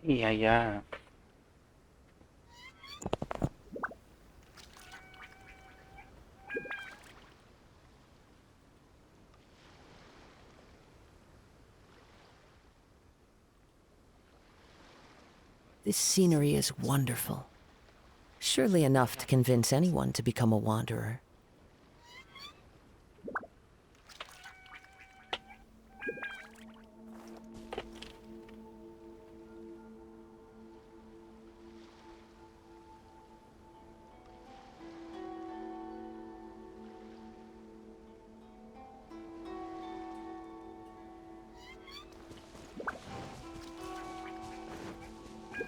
Yeah, yeah. This scenery is wonderful. Surely enough to convince anyone to become a wanderer.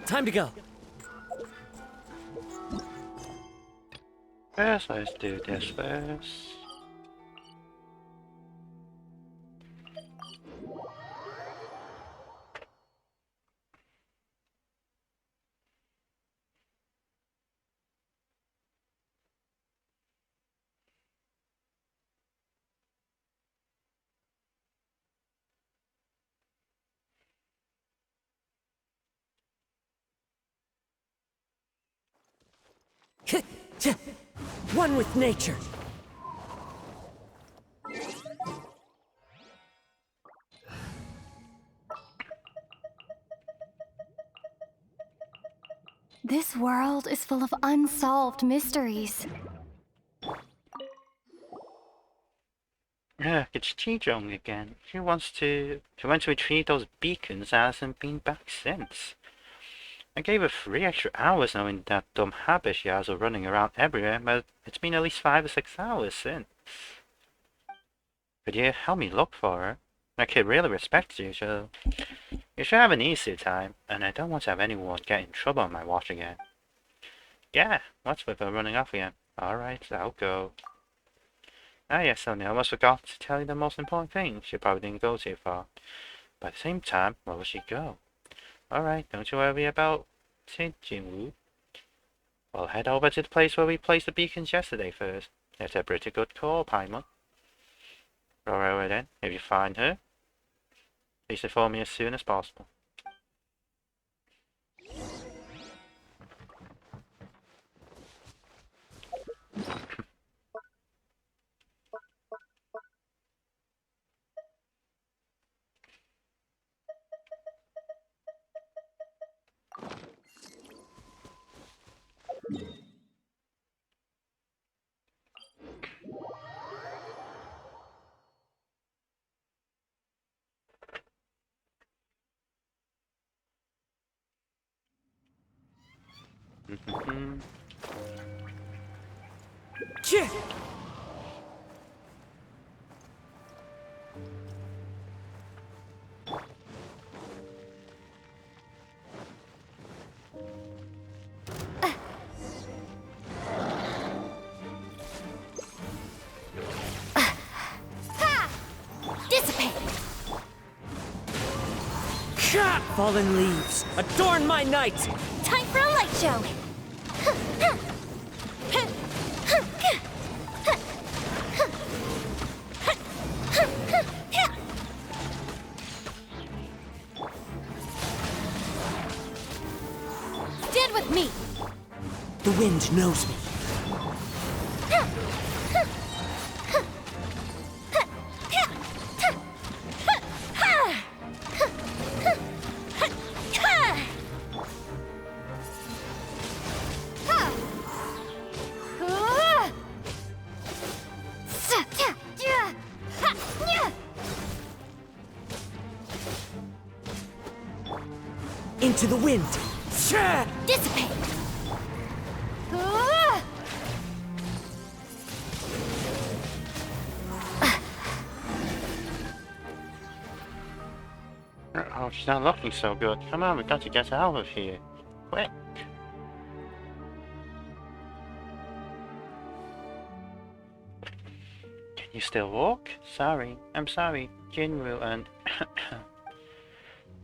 Time to go. First, let's do this first. One with nature. This world is full of unsolved mysteries. Yeah, it's Chijong again. She went to retrieve those beacons and hasn't been back since. I gave her 3 extra hours knowing that dumb habit she has of running around everywhere, but it's been at least 5 or 6 hours since. Could you help me look for her? I could really respect you, so you should have an easier time, and I don't want to have anyone get in trouble on my watch again. Yeah, what's with her running off again? Alright, I'll go. Ah yes, Sonia, I almost forgot to tell you the most important thing. She probably didn't go too far. But at the same time, where will she go? Alright, don't you worry about Jinwoo. We'll head over to the place where we placed the beacons yesterday first. That's a pretty good call, Paimon. Alright then, if you find her, please inform me as soon as possible. Dissipate! Fallen leaves, adorn my night! Time for a light show! Stand with me! The wind knows me. Into the wind! Dissipate! Oh, she's not looking so good. Come on, we got to get out of here. Quick. Can you still walk? Sorry. I'm sorry. Jinru and...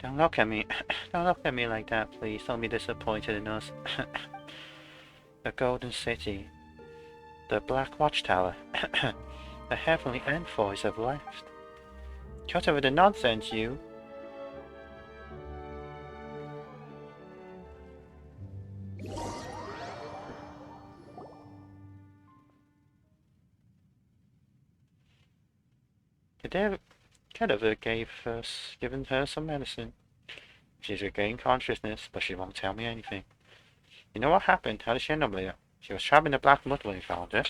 Don't look at me. Don't look at me like that, please. Don't be disappointed in us. The Golden City. The Black Watchtower. The heavenly envoys have left. Cut over the nonsense, you. Could have given her some medicine. She's regained consciousness, but she won't tell me anything. You know what happened? How did she end up there? She was trapped in the black mud when we found her.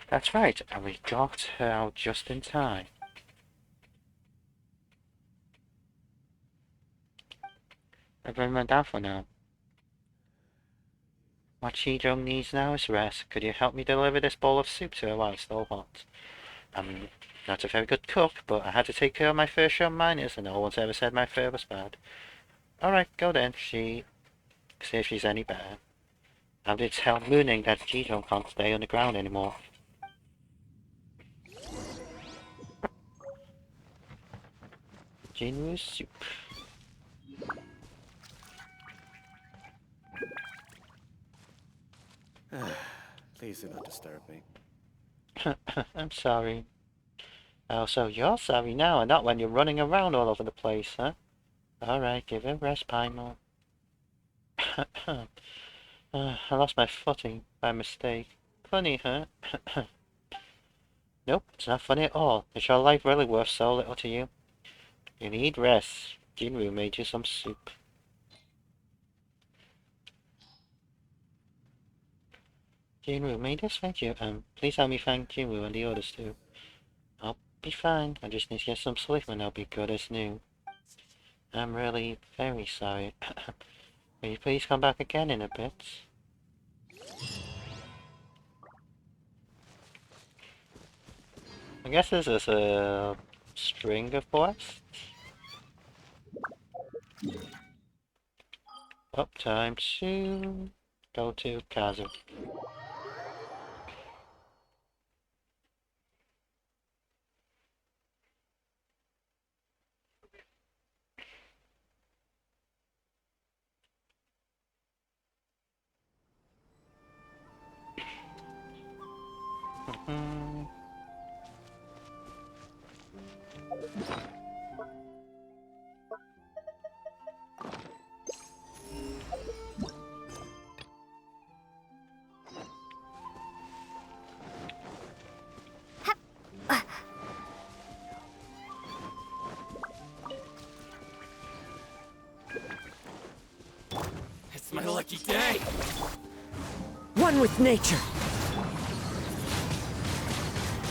That's right, and we got her out just in time. I've been run down for now. What Chijo needs now is rest. Could you help me deliver this bowl of soup to her while it's still hot? I'm not a very good cook, but I had to take care of my first young miners, and no one's ever said my fare was bad. Alright, go then. See if she's any better. I did tell Mooning that Chijo can't stay on the ground anymore. Jinwoo's soup. Please do not disturb me. I'm sorry. Oh, so you're sorry now, and not when you're running around all over the place, huh? Alright, give her rest, Paimon. I lost my footing by mistake. Funny, huh? Nope, it's not funny at all. Is your life really worth so little to you? You need rest. Jinwoo made you some soup. Jinwoo made this, thank you. Please help me thank Jinwoo and the others too. I'll be fine. I just need to get some sleep and I'll be good as new. I'm really very sorry. Will you please come back again in a bit? I guess this is a string of quests. Up time to go to Kazuha. It's my lucky day! One with nature.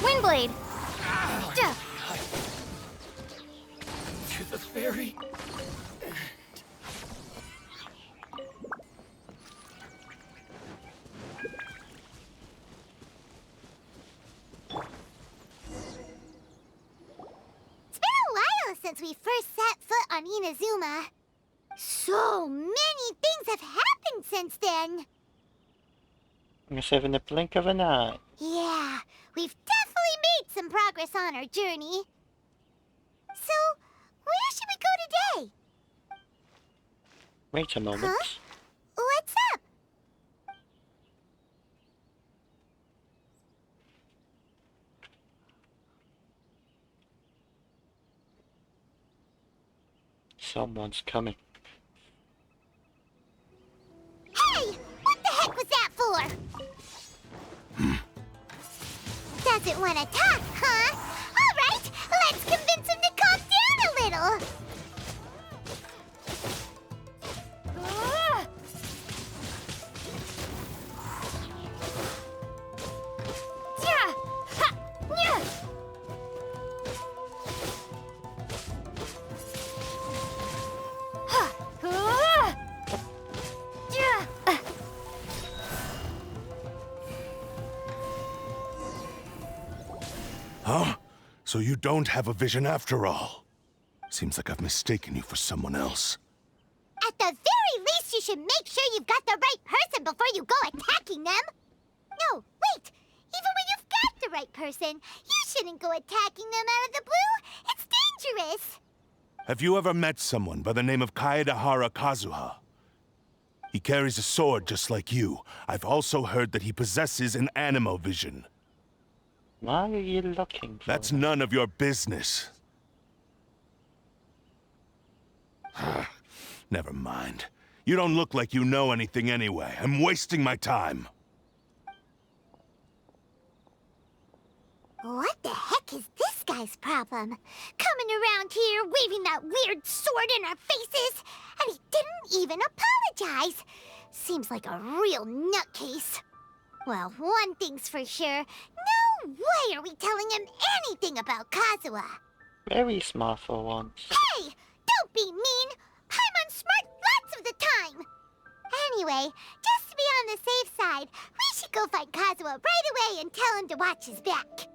Windblade! Duh. To the ferry. It's been a while since we first set foot on Inazuma. So many things have happened since then. I guess in the blink of an eye. Yeah, we've definitely made some progress on our journey. So, where should we go today? Wait a moment. Huh? What's up? Someone's coming. Hey! What the heck was that for? Doesn't want to talk, huh? All right, let's convince him to calm down a little. Yeah! Ha! Yeah! Ha! Yeah! Huh? So you don't have a vision after all? Seems like I've mistaken you for someone else. At the very least, you should make sure you've got the right person before you go attacking them. No, wait. Even when you've got the right person, you shouldn't go attacking them out of the blue. It's dangerous. Have you ever met someone by the name of Kaedahara Kazuha? He carries a sword just like you. I've also heard that he possesses an animo vision. Why are you looking for That's that? none of your business. Never mind. You don't look like you know anything anyway. I'm wasting my time. What the heck is this guy's problem? Coming around here, waving that weird sword in our faces, and he didn't even apologize. Seems like a real nutcase. Well, one thing's for sure. No way are we telling him anything about Kazuha. Very smart for once. Hey! Don't be mean! I'm unsmart lots of the time! Anyway, just to be on the safe side, we should go find Kazuha right away and tell him to watch his back.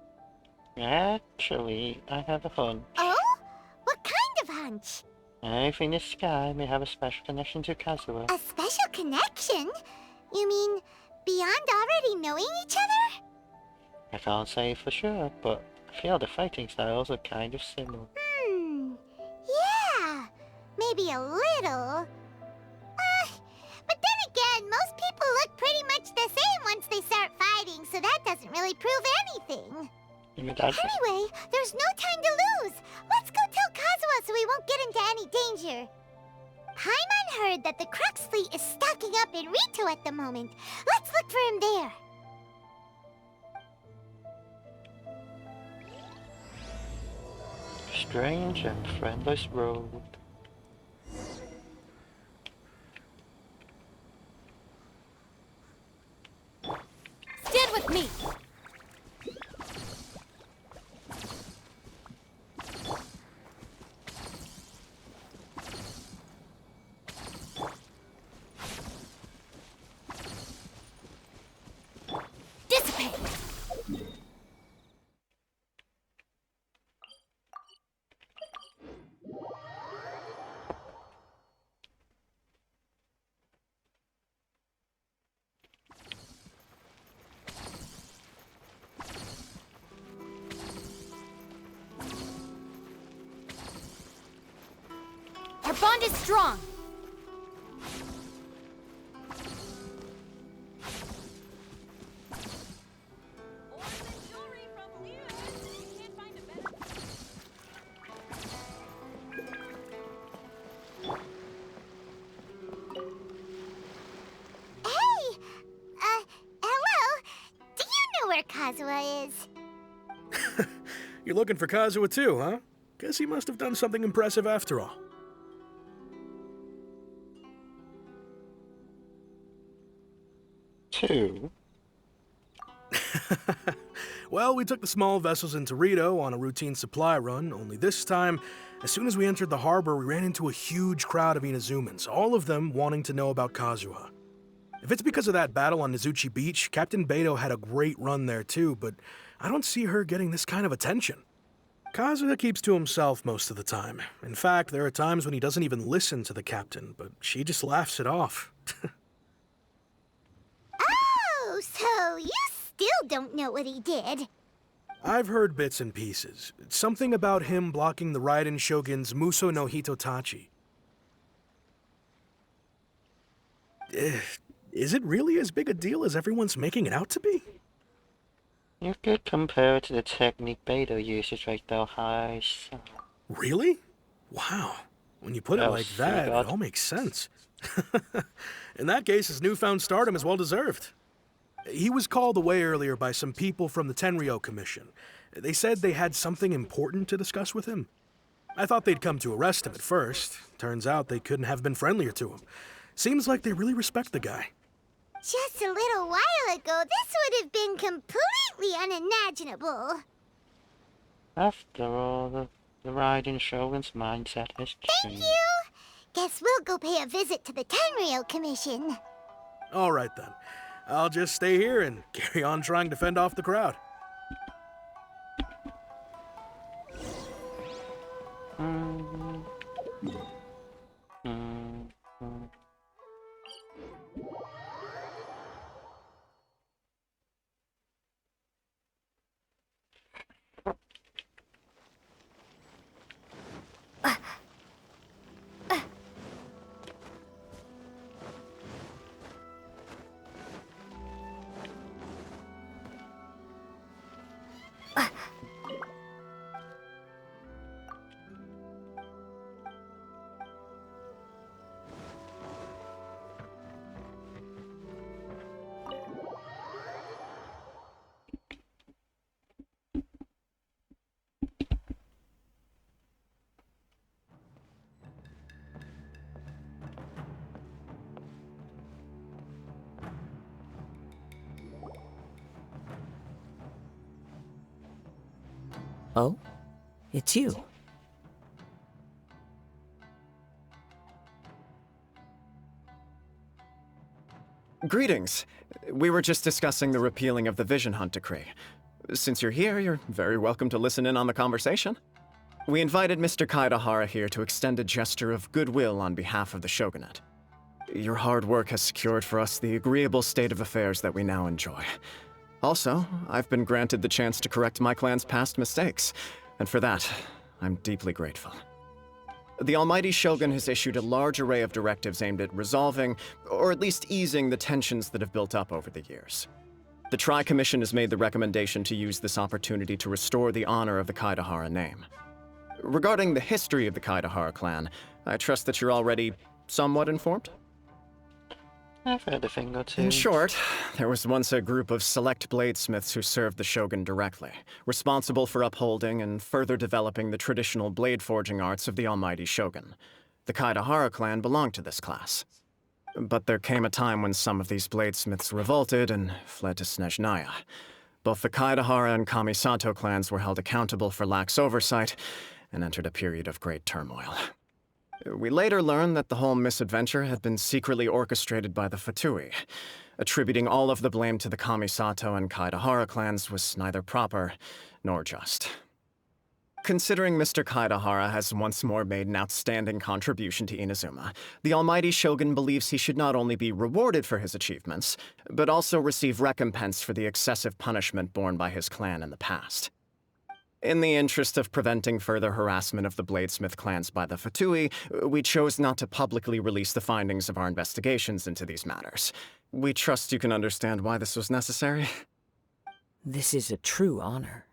Actually, I have a hunch. Oh? What kind of hunch? I think this guy may have a special connection to Kazuha. A special connection? You mean beyond already knowing each other? I can't say for sure, but I feel the fighting styles are kind of similar. Yeah, maybe a little. But then again, most people look pretty much the same once they start fighting, so that doesn't really prove anything. Anyway, there's no time to lose. Let's go tell Kazuha so we won't get into any danger. Paimon heard that the Crux fleet is stocking up in Rito at the moment. Let's look for him there. Strange and friendless road. Stand with me! Dissipate! Our bond is strong. Hey! Hello? Do you know where Kazuha is? You're looking for Kazuha too, huh? Guess he must have done something impressive after all. Two. Well, we took the small vessels into Rito on a routine supply run, only this time, as soon as we entered the harbor, we ran into a huge crowd of Inazumans, all of them wanting to know about Kazuha. If it's because of that battle on Nizuchi Beach, Captain Beto had a great run there too, but I don't see her getting this kind of attention. Kazuha keeps to himself most of the time. In fact, there are times when he doesn't even listen to the captain, but she just laughs it off. Oh, so you still don't know what he did. I've heard bits and pieces. Something about him blocking the Raiden Shogun's Muso no Hitotachi. Is it really as big a deal as everyone's making it out to be? You could compare it to the technique Beto uses right though, high. Really? Wow. When you put it Oh, like that, God. it all makes sense. In that case, his newfound stardom is well deserved. He was called away earlier by some people from the Tenryo Commission. They said they had something important to discuss with him. I thought they'd come to arrest him at first. Turns out they couldn't have been friendlier to him. Seems like they really respect the guy. Just a little while ago, this would have been completely unimaginable. After all, the Raiden Shogun's mindset has Thank changed. you. Guess we'll go pay a visit to the Tenryo Commission. All right then. I'll just stay here and carry on trying to fend off the crowd. Mm, mm, mm. Oh? It's you. Greetings. We were just discussing the repealing of the Vision Hunt Decree. Since you're here, you're very welcome to listen in on the conversation. We invited Mr. Kaedahara here to extend a gesture of goodwill on behalf of the Shogunate. Your hard work has secured for us the agreeable state of affairs that we now enjoy. Also, I've been granted the chance to correct my clan's past mistakes, and for that, I'm deeply grateful. The Almighty Shogun has issued a large array of directives aimed at resolving, or at least easing, the tensions that have built up over the years. The Tri-Commission has made the recommendation to use this opportunity to restore the honor of the Kaedahara name. Regarding the history of the Kaedahara clan, I trust that you're already somewhat informed? I've heard a thing or two. In short, there was once a group of select bladesmiths who served the Shogun directly, responsible for upholding and further developing the traditional blade forging arts of the Almighty Shogun. The Kaedahara clan belonged to this class. But there came a time when some of these bladesmiths revolted and fled to Snezhnaya. Both the Kaedahara and Kamisato clans were held accountable for lax oversight and entered a period of great turmoil. We later learned that the whole misadventure had been secretly orchestrated by the Fatui. Attributing all of the blame to the Kamisato and Kaedahara clans was neither proper nor just. Considering Mr. Kaedahara has once more made an outstanding contribution to Inazuma, the Almighty Shogun believes he should not only be rewarded for his achievements, but also receive recompense for the excessive punishment borne by his clan in the past. In the interest of preventing further harassment of the Bladesmith clans by the Fatui, we chose not to publicly release the findings of our investigations into these matters. We trust you can understand why this was necessary. This is a true honor.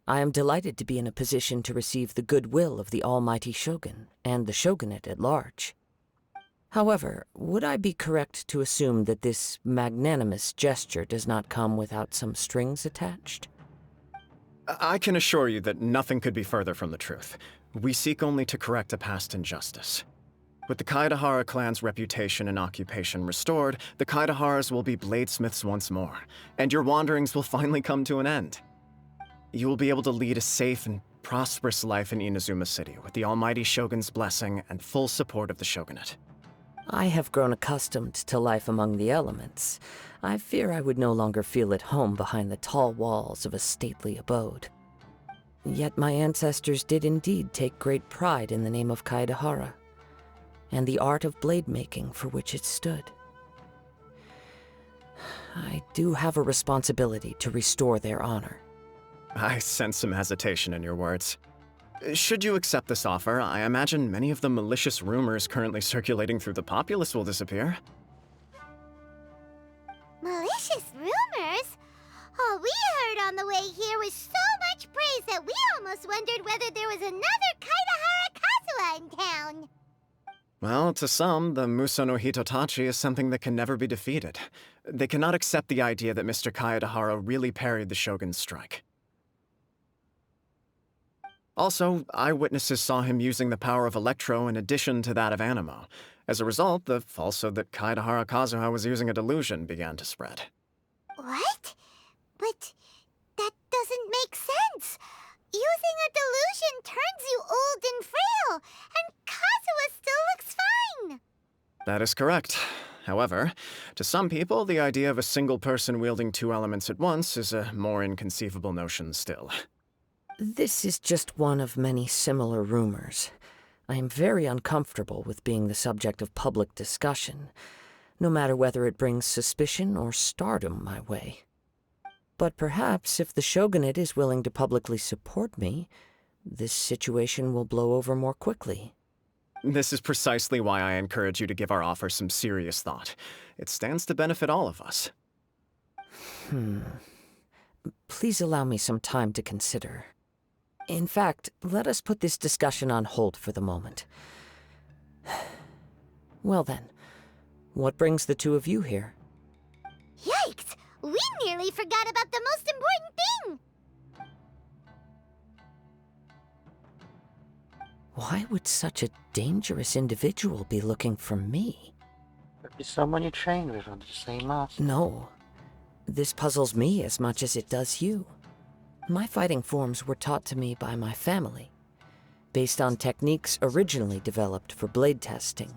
I am delighted to be in a position to receive the goodwill of the Almighty Shogun and the Shogunate at large. However, would I be correct to assume that this magnanimous gesture does not come without some strings attached? I can assure you that nothing could be further from the truth. We seek only to correct a past injustice. With the Kaedahara clan's reputation and occupation restored, the Kaedaharas will be bladesmiths once more, and your wanderings will finally come to an end. You will be able to lead a safe and prosperous life in Inazuma City with the Almighty Shogun's blessing and full support of the Shogunate. I have grown accustomed to life among the elements. I fear I would no longer feel at home behind the tall walls of a stately abode. Yet my ancestors did indeed take great pride in the name of Kaedahara, and the art of blade making for which it stood. I do have a responsibility to restore their honor. I sense some hesitation in your words. Should you accept this offer, I imagine many of the malicious rumors currently circulating through the populace will disappear. Malicious rumors? All we heard on the way here was so much praise that we almost wondered whether there was another Kaedahara Kazuha in town. Well, to some, the Muso no Hitotachi is something that can never be defeated. They cannot accept the idea that Mr. Kaedahara really parried the Shogun's strike. Also, eyewitnesses saw him using the power of Electro in addition to that of Animo. As a result, the falsehood that Kaedahara Kazuha was using a delusion began to spread. What? But that doesn't make sense. Using a delusion turns you old and frail, and Kazuha still looks fine. That is correct. However, to some people, the idea of a single person wielding two elements at once is a more inconceivable notion still. This is just one of many similar rumors. I am very uncomfortable with being the subject of public discussion, no matter whether it brings suspicion or stardom my way. But perhaps if the Shogunate is willing to publicly support me, this situation will blow over more quickly. This is precisely why I encourage you to give our offer some serious thought. It stands to benefit all of us. Please allow me some time to consider. In fact, let us put this discussion on hold for the moment. Well then, what brings the two of you here? Yikes! We nearly forgot about the most important thing! Why would such a dangerous individual be looking for me? Is someone you trained with under the same master? No. This puzzles me as much as it does you. My fighting forms were taught to me by my family, based on techniques originally developed for blade testing.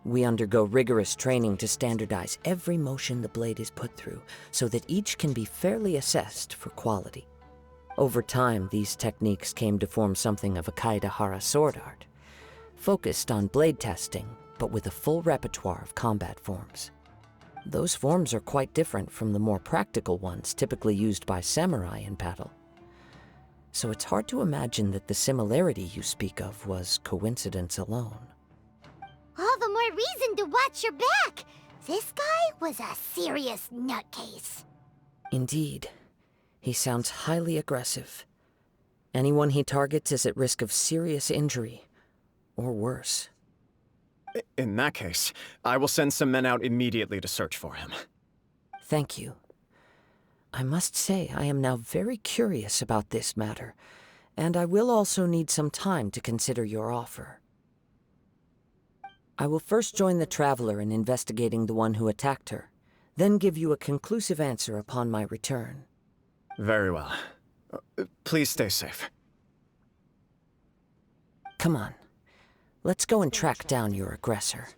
We undergo rigorous training to standardize every motion the blade is put through, so that each can be fairly assessed for quality. Over time, these techniques came to form something of a Kaedehara sword art, focused on blade testing, but with a full repertoire of combat forms. Those forms are quite different from the more practical ones typically used by samurai in battle. So it's hard to imagine that the similarity you speak of was coincidence alone. All the more reason to watch your back. This guy was a serious nutcase. Indeed. He sounds highly aggressive. Anyone he targets is at risk of serious injury, or worse. In that case, I will send some men out immediately to search for him. Thank you. I must say I am now very curious about this matter, and I will also need some time to consider your offer. I will first join the Traveler in investigating the one who attacked her, then give you a conclusive answer upon my return. Very well. Please stay safe. Come on. Let's go and track down your aggressor.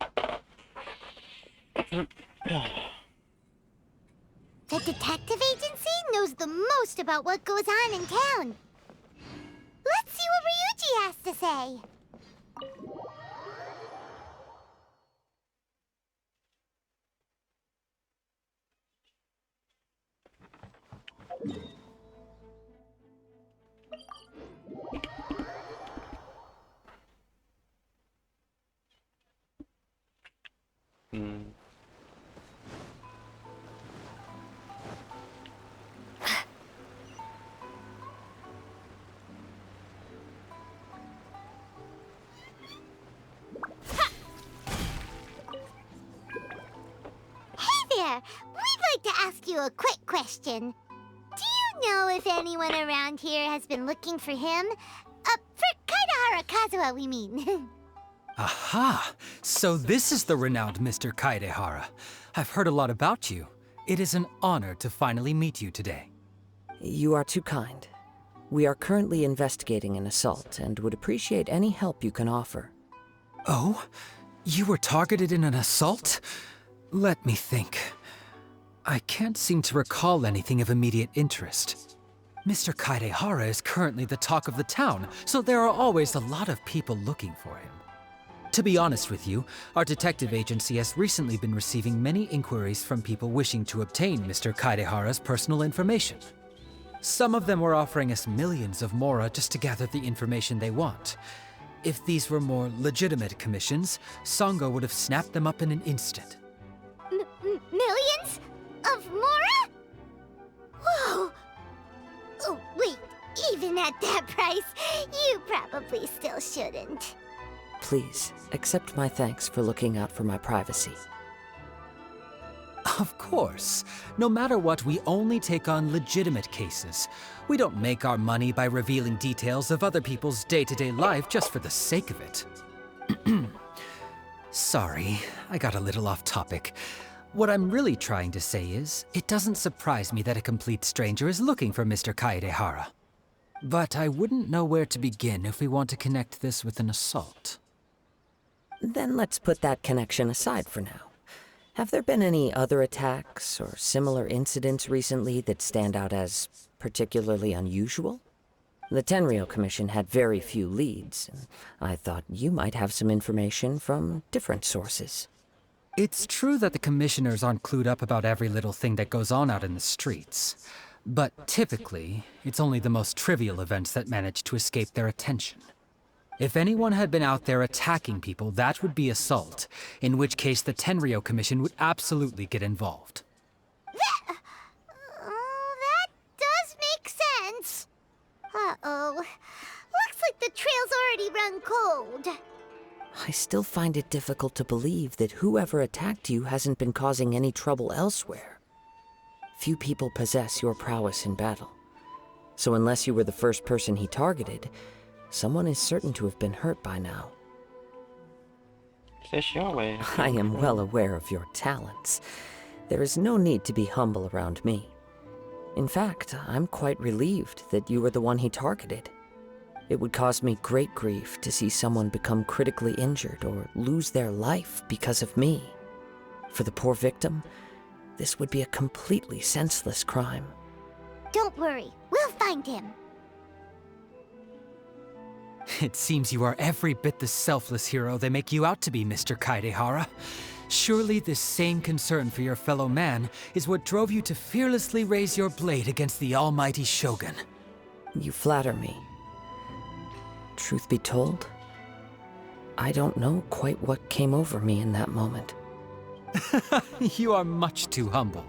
The detective agency knows the most about what goes on in town. Let's see what Ryuji has to say. We'd like to ask you a quick question. Do you know if anyone around here has been looking for him? For Kaedehara Kazuha, we mean. Aha! So this is the renowned Mr. Kaedehara. I've heard a lot about you. It is an honor to finally meet you today. You are too kind. We are currently investigating an assault and would appreciate any help you can offer. Oh? You were targeted in an assault? Let me think. I can't seem to recall anything of immediate interest. Mr. Kaedehara is currently the talk of the town, so there are always a lot of people looking for him. To be honest with you, our detective agency has recently been receiving many inquiries from people wishing to obtain Mr. Kaedehara's personal information. Some of them were offering us millions of mora just to gather the information they want. If these were more legitimate commissions, Sango would have snapped them up in an instant. Millions? Of mora? Whoa! Oh, wait, even at that price, you probably still shouldn't. Please, accept my thanks for looking out for my privacy. Of course. No matter what, we only take on legitimate cases. We don't make our money by revealing details of other people's day-to-day life just for the sake of it. Sorry, I got a little off topic. What I'm really trying to say is, it doesn't surprise me that a complete stranger is looking for Mr. Kaedehara. But I wouldn't know where to begin if we want to connect this with an assault. Then let's put that connection aside for now. Have there been any other attacks or similar incidents recently that stand out as particularly unusual? The Tenryou Commission had very few leads, and I thought you might have some information from different sources. It's true that the commissioners aren't clued up about every little thing that goes on out in the streets. But typically, it's only the most trivial events that manage to escape their attention. If anyone had been out there attacking people, that would be assault, in which case the Tenryou Commission would absolutely get involved. That does make sense. Uh-oh. Looks like the trail's already run cold. I still find it difficult to believe that whoever attacked you hasn't been causing any trouble elsewhere. Few people possess your prowess in battle. So unless you were the first person he targeted, someone is certain to have been hurt by now. Is this your way? I am well aware of your talents. There is no need to be humble around me. In fact, I'm quite relieved that you were the one he targeted. It would cause me great grief to see someone become critically injured or lose their life because of me. For the poor victim, this would be a completely senseless crime. Don't worry, we'll find him. It seems you are every bit the selfless hero they make you out to be, Mr. Kaidehara. Surely this same concern for your fellow man is what drove you to fearlessly raise your blade against the almighty Shogun. You flatter me. Truth be told, I don't know quite what came over me in that moment. You are much too humble.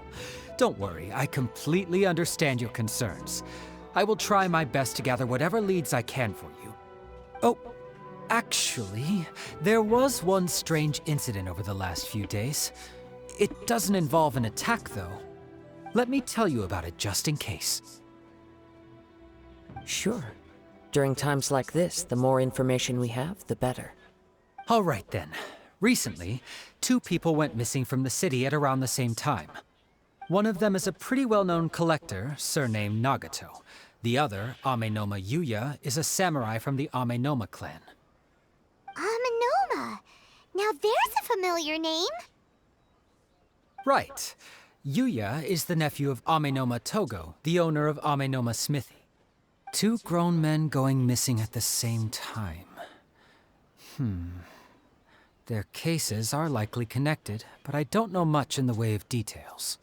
Don't worry, I completely understand your concerns. I will try my best to gather whatever leads I can for you. Oh, actually, there was one strange incident over the last few days. It doesn't involve an attack, though. Let me tell you about it just in case. Sure. During times like this, the more information we have, the better. All right then. Recently, 2 people went missing from the city at around the same time. One of them is a pretty well-known collector, surnamed Nagato. The other, Amenoma Yuya, is a samurai from the Amenoma clan. Amenoma! Now there's a familiar name. Right. Yuya is the nephew of Amenoma Togo, the owner of Amenoma Smithy. 2 grown men going missing at the same time. Their cases are likely connected, but I don't know much in the way of details.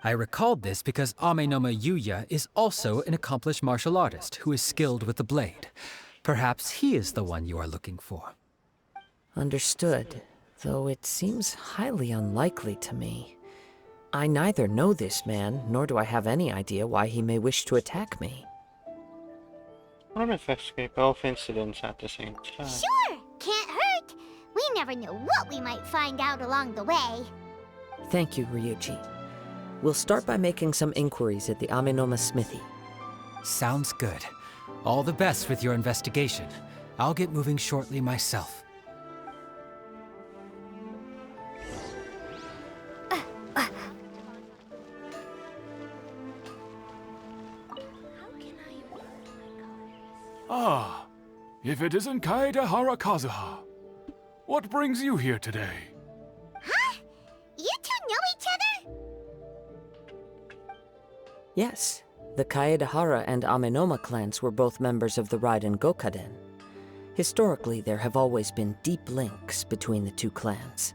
I recalled this because Amenoma Yuya is also an accomplished martial artist who is skilled with the blade. Perhaps he is the one you are looking for. Understood, though it seems highly unlikely to me. I neither know this man, nor do I have any idea why he may wish to attack me. I'll investigate both incidents at the same time. Sure, can't hurt. We never know what we might find out along the way. Thank you, Ryuji. We'll start by making some inquiries at the Amenoma Smithy. Sounds good. All the best with your investigation. I'll get moving shortly myself. Ah, if it isn't Kaedehara Kazuha. What brings you here today? Huh? You two know each other? Yes, the Kaedehara and Amenoma clans were both members of the Raiden Gokaden. Historically, there have always been deep links between the 2 clans.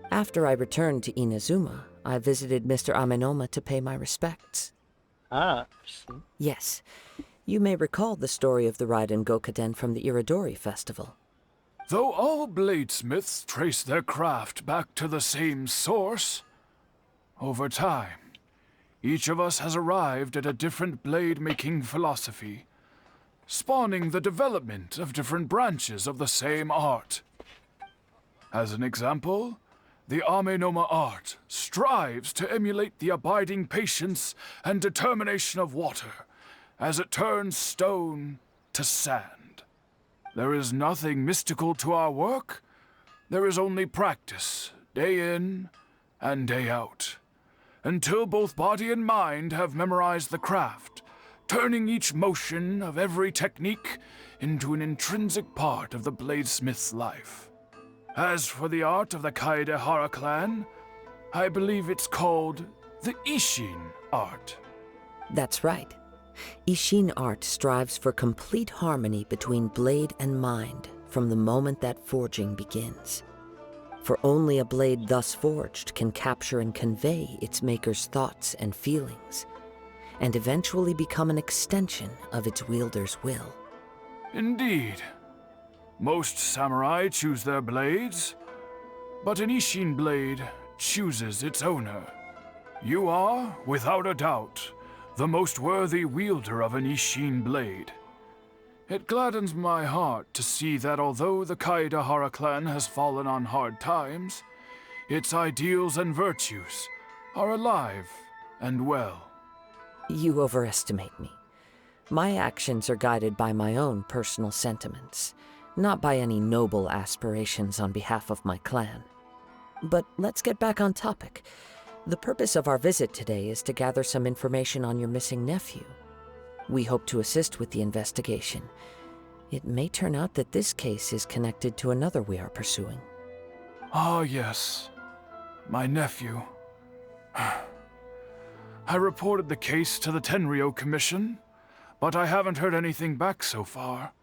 After I returned to Inazuma, I visited Mr. Amenoma to pay my respects. Ah, Yes, you may recall the story of the Raiden Gokaden from the Iridori Festival. Though all bladesmiths trace their craft back to the same source, over time, each of us has arrived at a different blade-making philosophy, spawning the development of different branches of the same art. As an example, the Amenoma art strives to emulate the abiding patience and determination of water as it turns stone to sand. There is nothing mystical to our work. There is only practice, day in and day out, until both body and mind have memorized the craft, turning each motion of every technique into an intrinsic part of the bladesmith's life. As for the art of the Kaedehara clan, I believe it's called the Ishin art. That's right. Ishin art strives for complete harmony between blade and mind from the moment that forging begins. For only a blade thus forged can capture and convey its maker's thoughts and feelings, and eventually become an extension of its wielder's will. Indeed. Most samurai choose their blades, but an Ishin blade chooses its owner. You are, without a doubt, the most worthy wielder of an Ishin blade. It gladdens my heart to see that although the Kaedehara clan has fallen on hard times, its ideals and virtues are alive and well. You overestimate me. My actions are guided by my own personal sentiments, not by any noble aspirations on behalf of my clan. But let's get back on topic. The purpose of our visit today is to gather some information on your missing nephew. We hope to assist with the investigation. It may turn out that this case is connected to another we are pursuing. Ah, yes. My nephew. I reported the case to the Tenryo Commission, but I haven't heard anything back so far.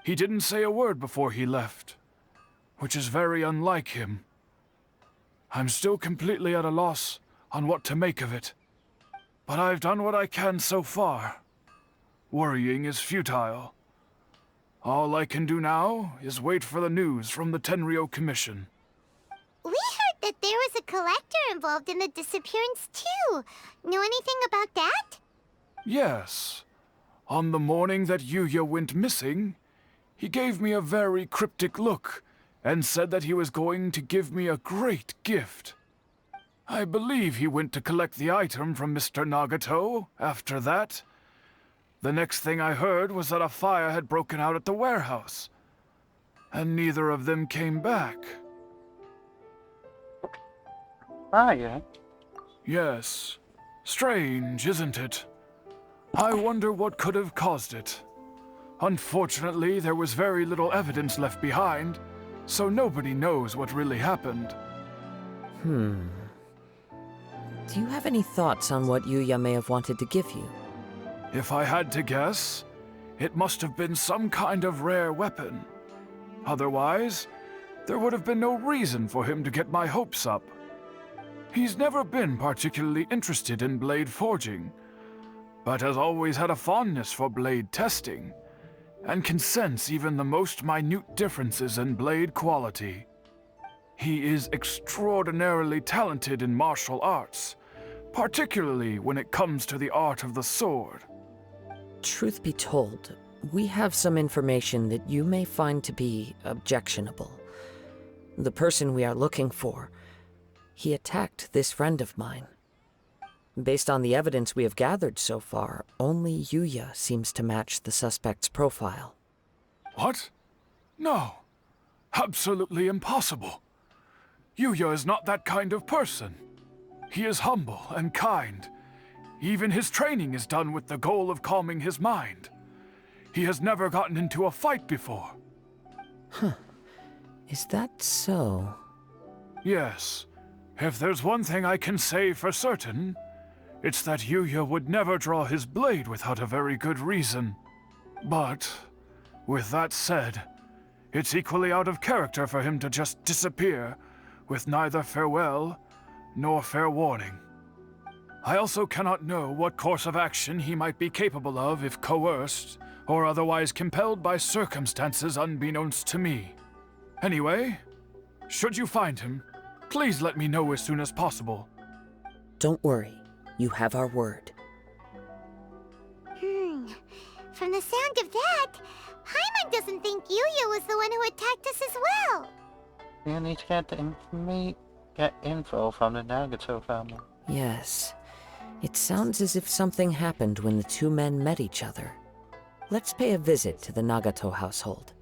He didn't say a word before he left, which is very unlike him. I'm still completely at a loss on what to make of it, but I've done what I can so far. Worrying is futile. All I can do now is wait for the news from the Tenryo Commission. We heard that there was a collector involved in the disappearance, too. Know anything about that? Yes. On the morning that Yuya went missing, he gave me a very cryptic look and said that he was going to give me a great gift. I believe he went to collect the item from Mr. Nagato after that. The next thing I heard was that a fire had broken out at the warehouse, and neither of them came back. Fire? Yes. Strange, isn't it? I wonder what could have caused it. Unfortunately, there was very little evidence left behind, so nobody knows what really happened. Do you have any thoughts on what Yuya may have wanted to give you? If I had to guess, it must have been some kind of rare weapon. Otherwise, there would have been no reason for him to get my hopes up. He's never been particularly interested in blade forging, but has always had a fondness for blade testing, and can sense even the most minute differences in blade quality. He is extraordinarily talented in martial arts, particularly when it comes to the art of the sword. Truth be told, we have some information that you may find to be objectionable. The person we are looking for, he attacked this friend of mine. Based on the evidence we have gathered so far, only Yuya seems to match the suspect's profile. What? No. Absolutely impossible. Yuya is not that kind of person. He is humble and kind. Even his training is done with the goal of calming his mind. He has never gotten into a fight before. Is that so? Yes. If there's one thing I can say for certain, it's that Yuya would never draw his blade without a very good reason. But, with that said, it's equally out of character for him to just disappear with neither farewell nor fair warning. I also cannot know what course of action he might be capable of if coerced or otherwise compelled by circumstances unbeknownst to me. Anyway, should you find him, please let me know as soon as possible. Don't worry, you have our word. From the sound of that, Paimon doesn't think Yuya was the one who attacked us as well. You need to get info from the Nagato family. Yes. It sounds as if something happened when the two men met each other. Let's pay a visit to the Nagato household.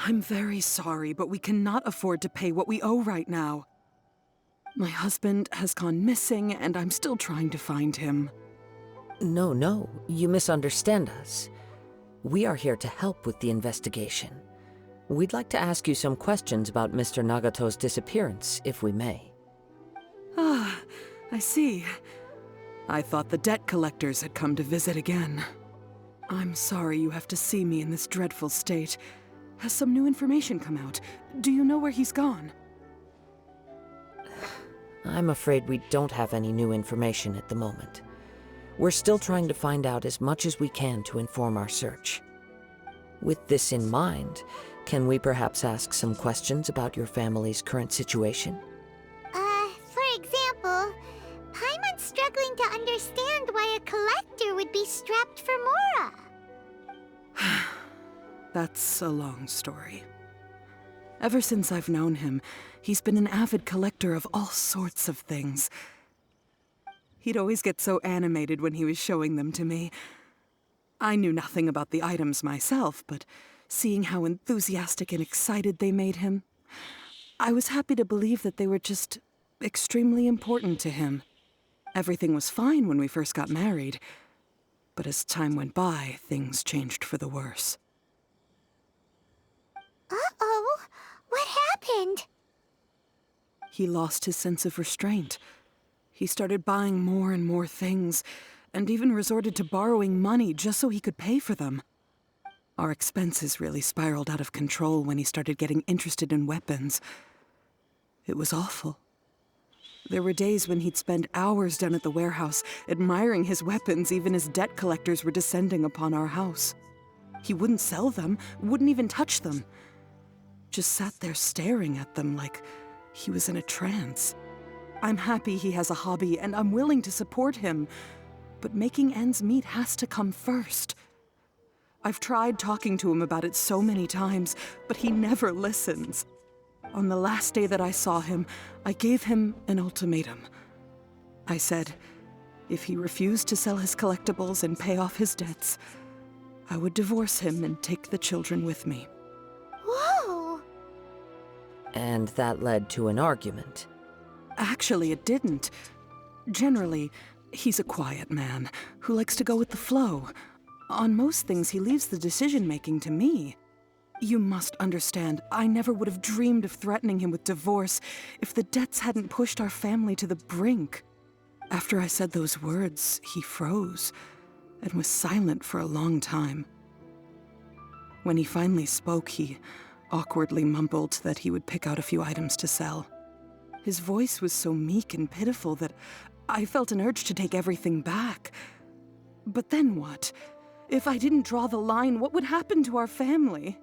I'm very sorry, but we cannot afford to pay what we owe right now. My husband has gone missing, and I'm still trying to find him. No, you misunderstand us. We are here to help with the investigation. We'd like to ask you some questions about Mr. Nagato's disappearance, if we may. Ah, I see. I thought the debt collectors had come to visit again. I'm sorry you have to see me in this dreadful state. Has some new information come out? Do you know where he's gone? I'm afraid we don't have any new information at the moment. We're still trying to find out as much as we can to inform our search. With this in mind, can we perhaps ask some questions about your family's current situation? For example, Paimon's struggling to understand why a collector would be strapped for Mora. That's a long story. Ever since I've known him, he's been an avid collector of all sorts of things. He'd always get so animated when he was showing them to me. I knew nothing about the items myself, but seeing how enthusiastic and excited they made him, I was happy to believe that they were just extremely important to him. Everything was fine when we first got married, but as time went by, things changed for the worse. Uh-oh, what happened? He lost his sense of restraint. He started buying more and more things, and even resorted to borrowing money just so he could pay for them. Our expenses really spiraled out of control when he started getting interested in weapons. It was awful. There were days when he'd spend hours down at the warehouse, admiring his weapons even as debt collectors were descending upon our house. He wouldn't sell them, wouldn't even touch them. Just sat there staring at them like he was in a trance. I'm happy he has a hobby, and I'm willing to support him, but making ends meet has to come first. I've tried talking to him about it so many times, but he never listens. On the last day that I saw him, I gave him an ultimatum. I said, if he refused to sell his collectibles and pay off his debts, I would divorce him and take the children with me. Whoa! And that led to an argument. Actually, it didn't. Generally, he's a quiet man who likes to go with the flow. On most things, he leaves the decision-making to me. You must understand, I never would have dreamed of threatening him with divorce if the debts hadn't pushed our family to the brink. After I said those words, he froze and was silent for a long time. When he finally spoke, he awkwardly mumbled that he would pick out a few items to sell. His voice was so meek and pitiful that I felt an urge to take everything back. But then what? If I didn't draw the line, what would happen to our family?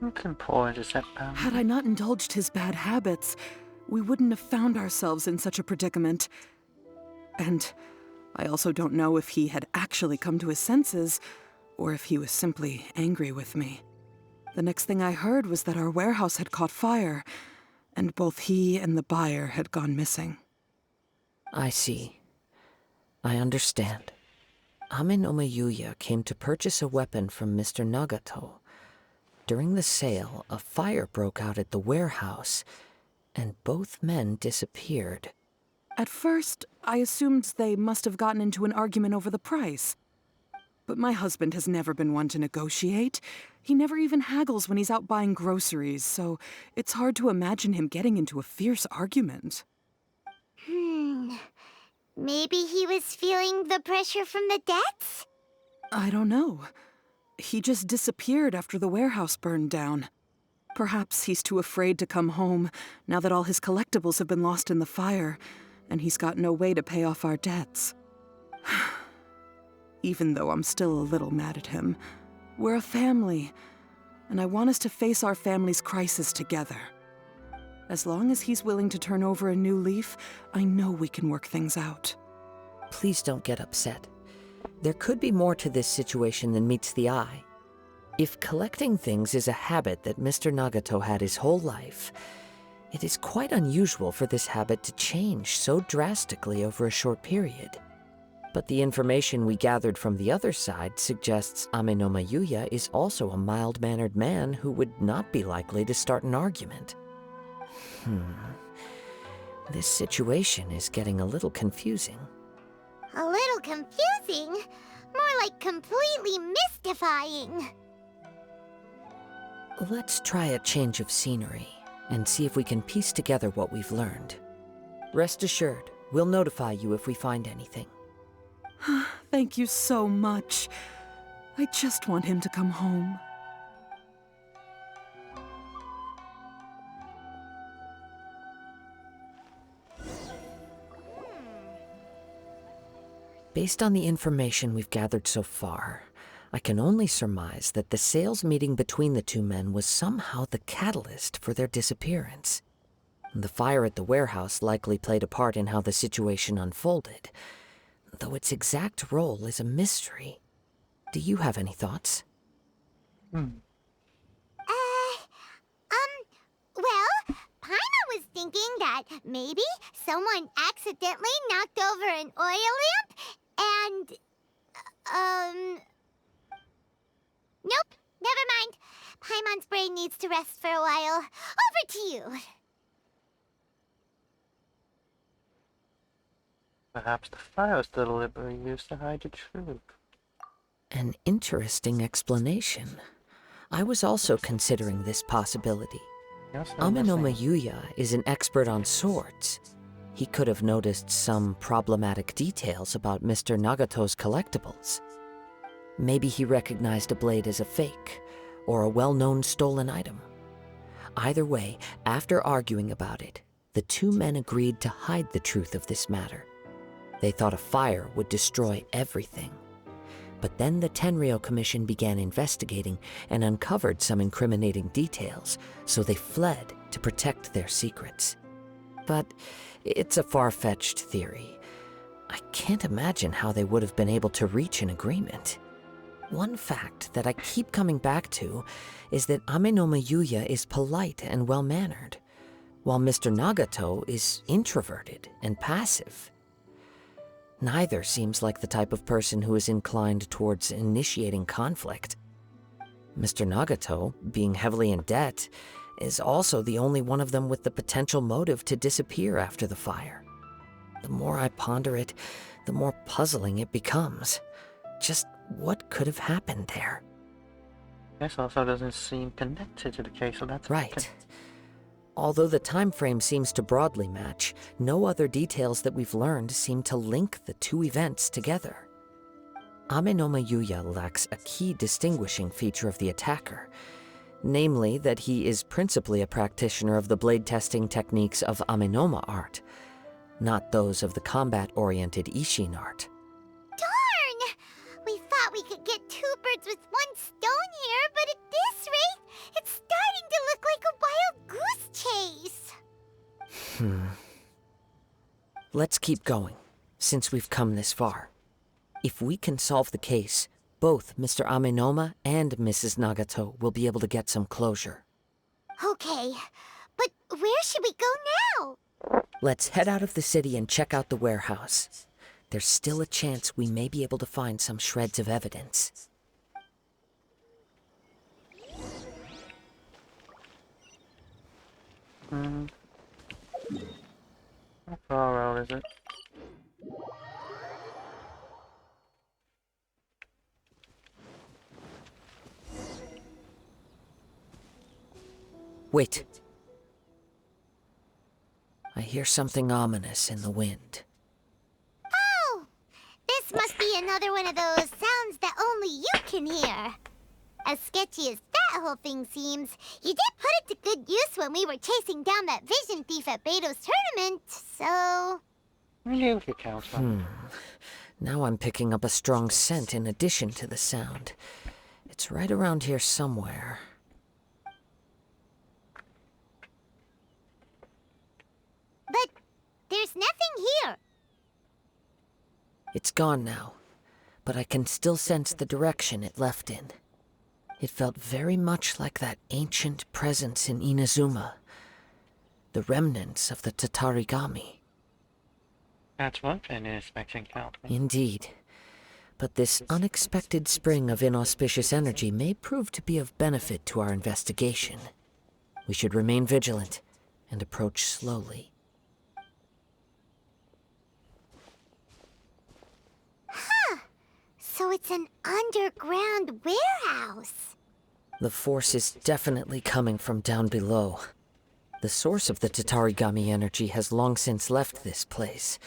You can pour into that pound. Had I not indulged his bad habits, we wouldn't have found ourselves in such a predicament. And I also don't know if he had actually come to his senses, or if he was simply angry with me. The next thing I heard was that our warehouse had caught fire, and both he and the buyer had gone missing. I see. I understand. Ame no Mayuya came to purchase a weapon from Mr. Nagato. During the sale, a fire broke out at the warehouse, and both men disappeared. At first, I assumed they must have gotten into an argument over the price. But my husband has never been one to negotiate. He never even haggles when he's out buying groceries, so it's hard to imagine him getting into a fierce argument. Maybe he was feeling the pressure from the debts? I don't know. He just disappeared after the warehouse burned down. Perhaps he's too afraid to come home now that all his collectibles have been lost in the fire, and he's got no way to pay off our debts. Even though I'm still a little mad at him, we're a family, and I want us to face our family's crisis together. As long as he's willing to turn over a new leaf, I know we can work things out. Please don't get upset. There could be more to this situation than meets the eye. If collecting things is a habit that Mr. Nagato had his whole life, it is quite unusual for this habit to change so drastically over a short period. But the information we gathered from the other side suggests Amenoma Yuya is also a mild-mannered man who would not be likely to start an argument. This situation is getting a little confusing. A little confusing? More like completely mystifying. Let's try a change of scenery and see if we can piece together what we've learned. Rest assured, we'll notify you if we find anything. Thank you so much. I just want him to come home. Based on the information we've gathered so far, I can only surmise that the sales meeting between the two men was somehow the catalyst for their disappearance. The fire at the warehouse likely played a part in how the situation unfolded, though its exact role is a mystery. Do you have any thoughts? Well, Paima was thinking that maybe someone accidentally knocked over an oil lamp and, nope, never mind. Paimon's brain needs to rest for a while. Over to you. Perhaps the fire was deliberately used to hide the truth. An interesting explanation. I was also considering this possibility. Yes, Amenoma Yuya is an expert on swords. He could have noticed some problematic details about Mr. Nagato's collectibles. Maybe he recognized a blade as a fake, or a well-known stolen item. Either way, after arguing about it, the two men agreed to hide the truth of this matter. They thought a fire would destroy everything. But then the Tenryou Commission began investigating and uncovered some incriminating details, so they fled to protect their secrets. But it's a far-fetched theory. I can't imagine how they would have been able to reach an agreement. One fact that I keep coming back to is that Amenoma Yuya is polite and well-mannered, while Mr. Nagato is introverted and passive. Neither seems like the type of person who is inclined towards initiating conflict. Mr. Nagato, being heavily in debt, is also the only one of them with the potential motive to disappear after the fire. The more I ponder it, the more puzzling it becomes. Just what could have happened there? This also doesn't seem connected to the case, so that's Right. okay. Although the time frame seems to broadly match, no other details that we've learned seem to link the two events together. Amenoma Yuya lacks a key distinguishing feature of the attacker, namely that he is principally a practitioner of the blade testing techniques of Amenoma art, not those of the combat-oriented Ishin art. Darn! We thought we could get two birds with one stone here, but at this rate, it's starting to look like a wild goose chase. Let's keep going, since we've come this far. If we can solve the case, both Mr. Amenoma and Mrs. Nagato will be able to get some closure. Okay, but where should we go now? Let's head out of the city and check out the warehouse. There's still a chance we may be able to find some shreds of evidence. How far out is it? Wait. I hear something ominous in the wind. Oh! This must be another one of those sounds that only you can hear. As sketchy as that whole thing seems, you did put it to good use when we were chasing down that vision thief at Beto's tournament, so... You can count on. Now I'm picking up a strong scent in addition to the sound. It's right around here somewhere. But there's nothing here. It's gone now, but I can still sense the direction it left in. It felt very much like that ancient presence in Inazuma. The remnants of the Tatarigami. That's one thing an expecting company. Indeed. But this unexpected spring of inauspicious energy may prove to be of benefit to our investigation. We should remain vigilant and approach slowly. So it's an underground warehouse. The force is definitely coming from down below. The source of the Tatarigami energy has long since left this place,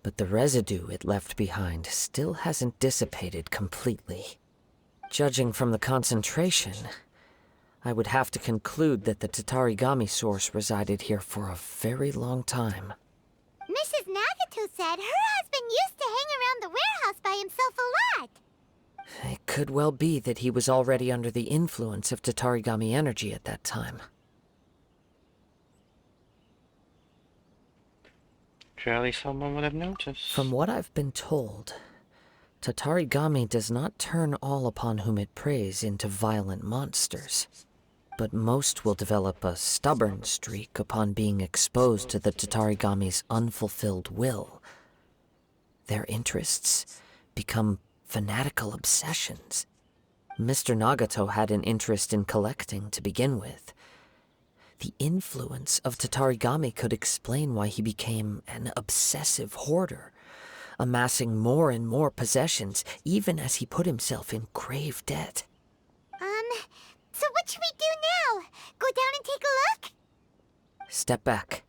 but the residue it left behind still hasn't dissipated completely. Judging from the concentration, I would have to conclude that the Tatarigami source resided here for a very long time. Mrs. Nagato said her husband used to hang around the warehouse by himself a lot. It could well be that he was already under the influence of Tatarigami energy at that time. Surely someone would have noticed. From what I've been told, Tatarigami does not turn all upon whom it preys into violent monsters, but most will develop a stubborn streak upon being exposed to the Tatarigami's unfulfilled will. Their interests become fanatical obsessions. Mr. Nagato had an interest in collecting to begin with. The influence of Tatarigami could explain why he became an obsessive hoarder, amassing more and more possessions, even as he put himself in grave debt. So what should we do now? Go down and take a look? Step back.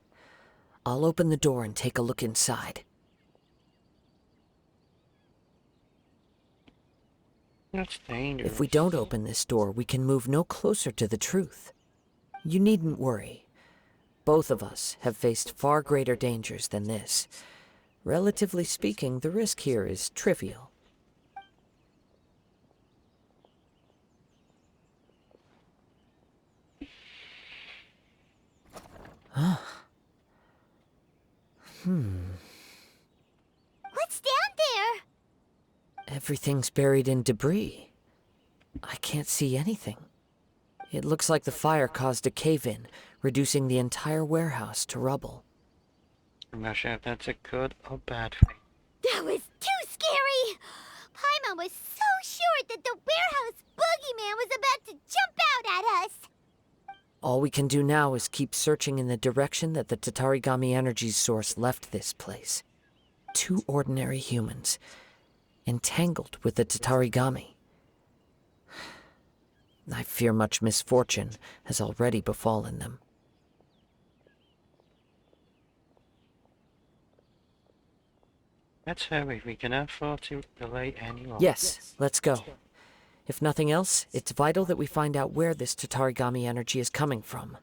I'll open the door and take a look inside. That's dangerous. If we don't open this door, we can move no closer to the truth. You needn't worry. Both of us have faced far greater dangers than this. Relatively speaking, the risk here is trivial. Huh. What's down there? Everything's buried in debris. I can't see anything. It looks like the fire caused a cave-in, reducing the entire warehouse to rubble. I'm not sure if that's a good or bad thing. That was too scary! Paimon was so sure that the warehouse boogeyman was about to jump out at us! All we can do now is keep searching in the direction that the Tatarigami energy's source left this place. Two ordinary humans, entangled with the Tatarigami. I fear much misfortune has already befallen them. Let's hurry. We can afford to delay any longer. Yes, let's go. If nothing else, it's vital that we find out where this Tatarigami energy is coming from.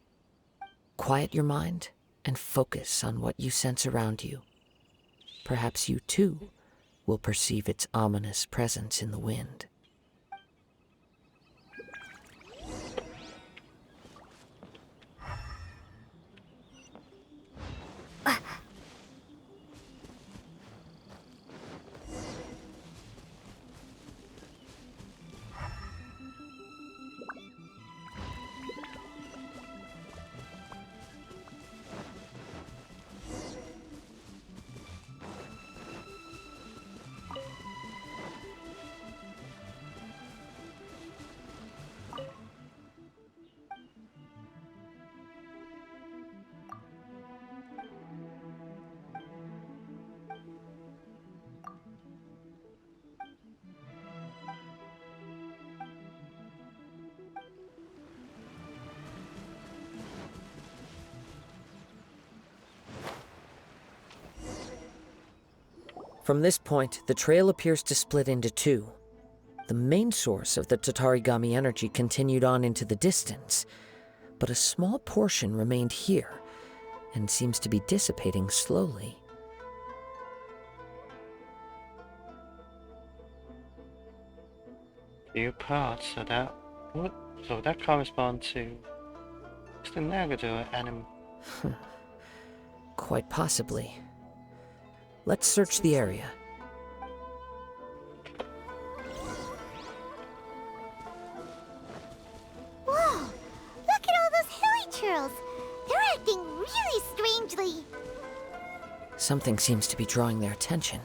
Quiet your mind and focus on what you sense around you. Perhaps you, too, will perceive its ominous presence in the wind. From this point, the trail appears to split into two. The main source of the Tatarigami energy continued on into the distance, but a small portion remained here, and seems to be dissipating slowly. Few parts, so that would correspond to Mr. Nagato and Quite possibly. Let's search the area. Whoa! Look at all those hilly churls! They're acting really strangely! Something seems to be drawing their attention.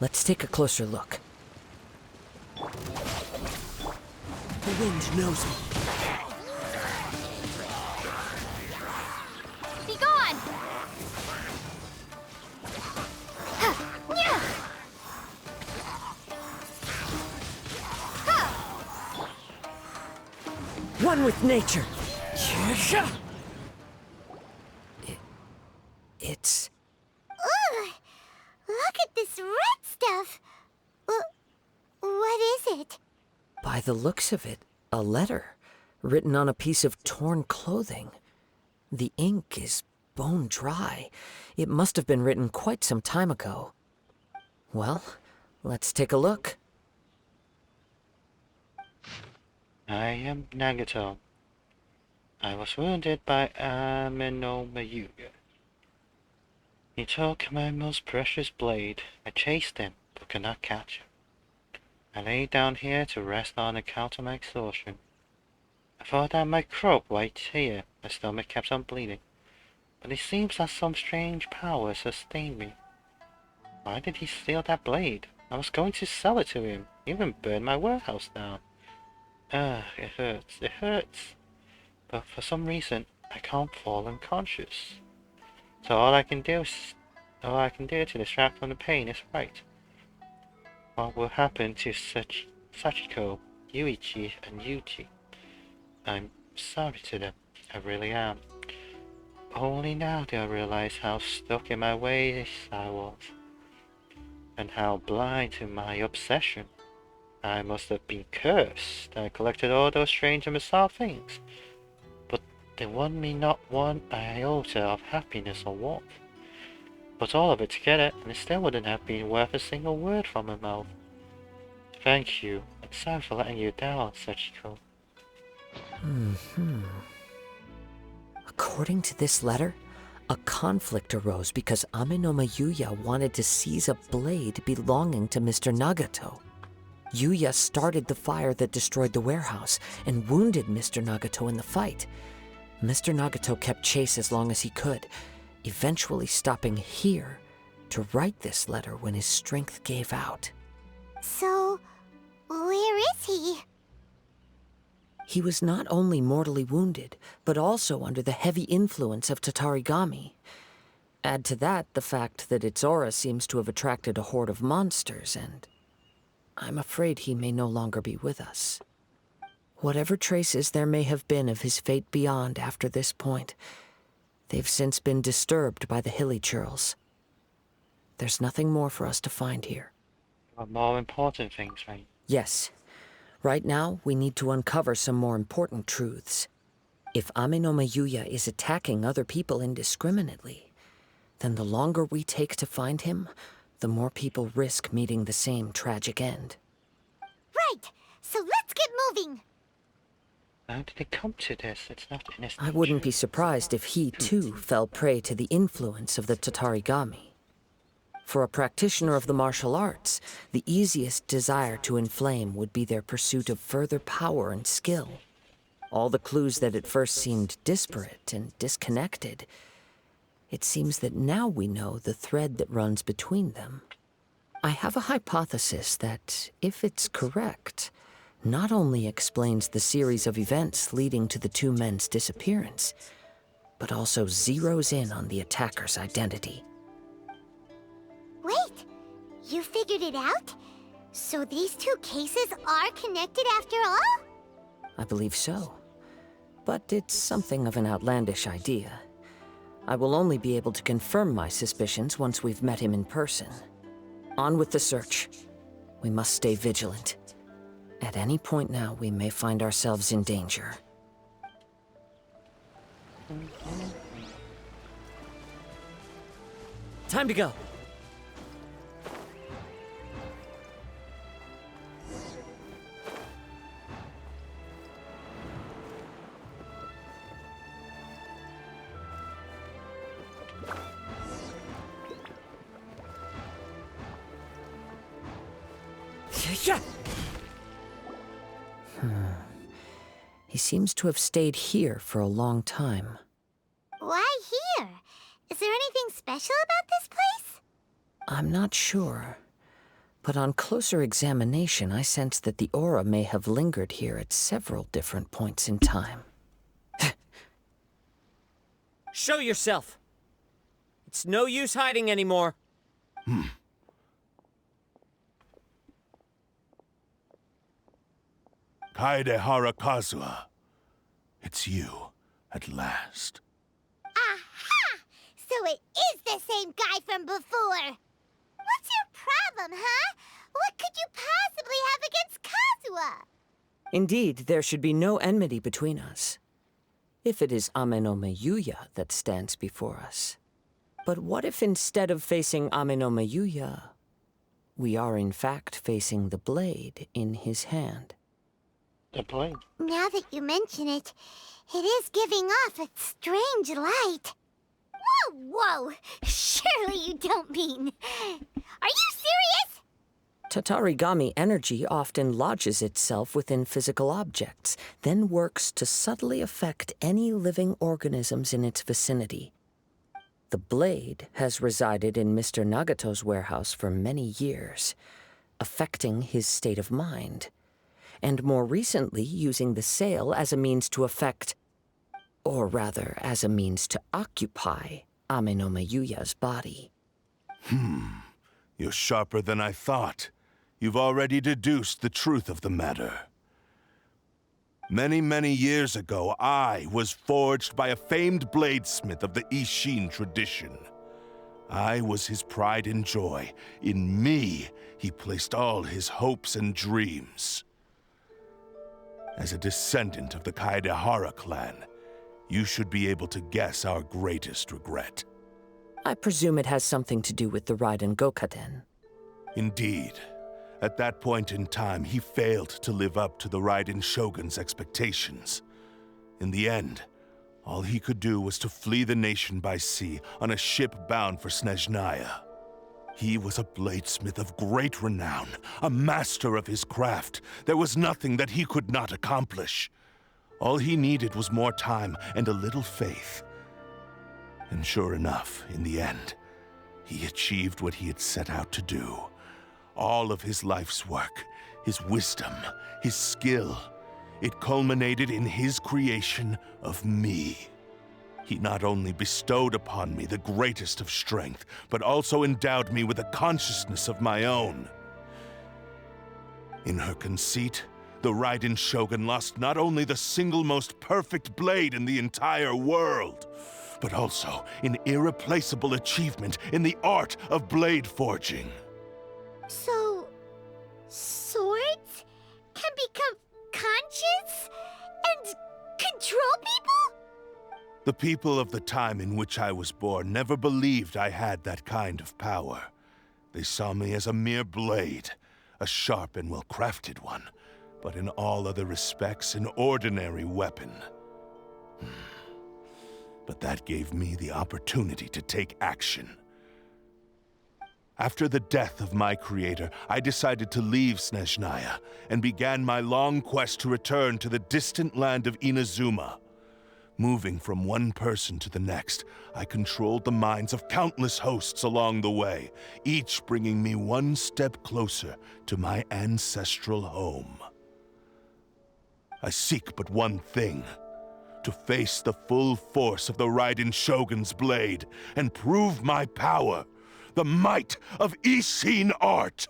Let's take a closer look. The wind knows me. Be gone! One with nature. It's... Ugh! Look at this red stuff! What is it? By the looks of it, a letter written on a piece of torn clothing. The ink is bone dry. It must have been written quite some time ago. Well, let's take a look. I am Nagato. I was wounded by Mayuga. He took my most precious blade. I chased him, but could not catch him. I lay down here to rest on account of my exhaustion. I thought I might croak right here. My stomach kept on bleeding, but it seems that some strange power sustained me. Why did he steal that blade? I was going to sell it to him, even burn my warehouse down. It hurts. But for some reason, I can't fall unconscious. So all I can do to distract from the pain is write. What will happen to Sachiko, Yuichi, and Yuji? I'm sorry to them. I really am. Only now do I realize how stuck in my ways I was, and how blind to my obsession. I must have been cursed. I collected all those strange and bizarre things, but they won me not one iota of happiness or warmth. Put all of it together, and it still wouldn't have been worth a single word from my mouth. Thank you, and sorry for letting you down, Sachiko. According to this letter, a conflict arose because Ame no Mayuya wanted to seize a blade belonging to Mr. Nagato. Yuya started the fire that destroyed the warehouse and wounded Mr. Nagato in the fight. Mr. Nagato kept chase as long as he could, eventually stopping here to write this letter when his strength gave out. So, where is he? He was not only mortally wounded, but also under the heavy influence of Tatarigami. Add to that the fact that its aura seems to have attracted a horde of monsters, and I'm afraid he may no longer be with us. Whatever traces there may have been of his fate beyond after this point, they've since been disturbed by the hilly churls. There's nothing more for us to find here. But more important things, right? Yes. Right now, we need to uncover some more important truths. If Ame no Mayuya is attacking other people indiscriminately, then the longer we take to find him, the more people risk meeting the same tragic end. Right! So let's get moving! How did it come to this? It's not innocent. I wouldn't be surprised if he, too, fell prey to the influence of the Tatarigami. For a practitioner of the martial arts, the easiest desire to inflame would be their pursuit of further power and skill. All the clues that at first seemed disparate and disconnected, it seems that now we know the thread that runs between them. I have a hypothesis that, if it's correct, not only explains the series of events leading to the two men's disappearance, but also zeroes in on the attacker's identity. Wait! You figured it out? So these two cases are connected after all? I believe so. But it's something of an outlandish idea. I will only be able to confirm my suspicions once we've met him in person. On with the search. We must stay vigilant. At any point now, we may find ourselves in danger. Time to go! He seems to have stayed here for a long time. Why here? Is there anything special about this place? I'm not sure. But on closer examination, I sense that the aura may have lingered here at several different points in time. Show yourself! It's no use hiding anymore. Kaedehara Kazuha. It's you, at last. Aha! So it is the same guy from before! What's your problem, huh? What could you possibly have against Kazuha? Indeed, there should be no enmity between us. If it is Amenome Yuya that stands before us. But what if instead of facing Amenome Yuya, we are in fact facing the blade in his hand? The blade. Now that you mention it, it is giving off a strange light. Whoa! Surely you don't mean... Are you serious? Tatarigami energy often lodges itself within physical objects, then works to subtly affect any living organisms in its vicinity. The blade has resided in Mr. Nagato's warehouse for many years, affecting his state of mind, and more recently using the sale as a means to affect, or rather as a means to occupy, Amenome Yuya's body. You're sharper than I thought. You've already deduced the truth of the matter. Many, many years ago, I was forged by a famed bladesmith of the Ishin tradition. I was his pride and joy. In me, he placed all his hopes and dreams. As a descendant of the Kaedehara clan, you should be able to guess our greatest regret. I presume it has something to do with the Raiden Gokaden. Indeed. At that point in time, he failed to live up to the Raiden Shogun's expectations. In the end, all he could do was to flee the nation by sea on a ship bound for Snezhnaya. He was a bladesmith of great renown, a master of his craft. There was nothing that he could not accomplish. All he needed was more time and a little faith. And sure enough, in the end, he achieved what he had set out to do. All of his life's work, his wisdom, his skill, it culminated in his creation of me. He not only bestowed upon me the greatest of strength, but also endowed me with a consciousness of my own. In her conceit, the Raiden Shogun lost not only the single most perfect blade in the entire world, but also an irreplaceable achievement in the art of blade forging. So... swords can become conscious and control people? The people of the time in which I was born never believed I had that kind of power. They saw me as a mere blade, a sharp and well-crafted one, but in all other respects an ordinary weapon. But that gave me the opportunity to take action. After the death of my creator, I decided to leave Snezhnaya and began my long quest to return to the distant land of Inazuma. Moving from one person to the next, I controlled the minds of countless hosts along the way, each bringing me one step closer to my ancestral home. I seek but one thing: to face the full force of the Raiden Shogun's blade and prove my power, the might of Ishin art!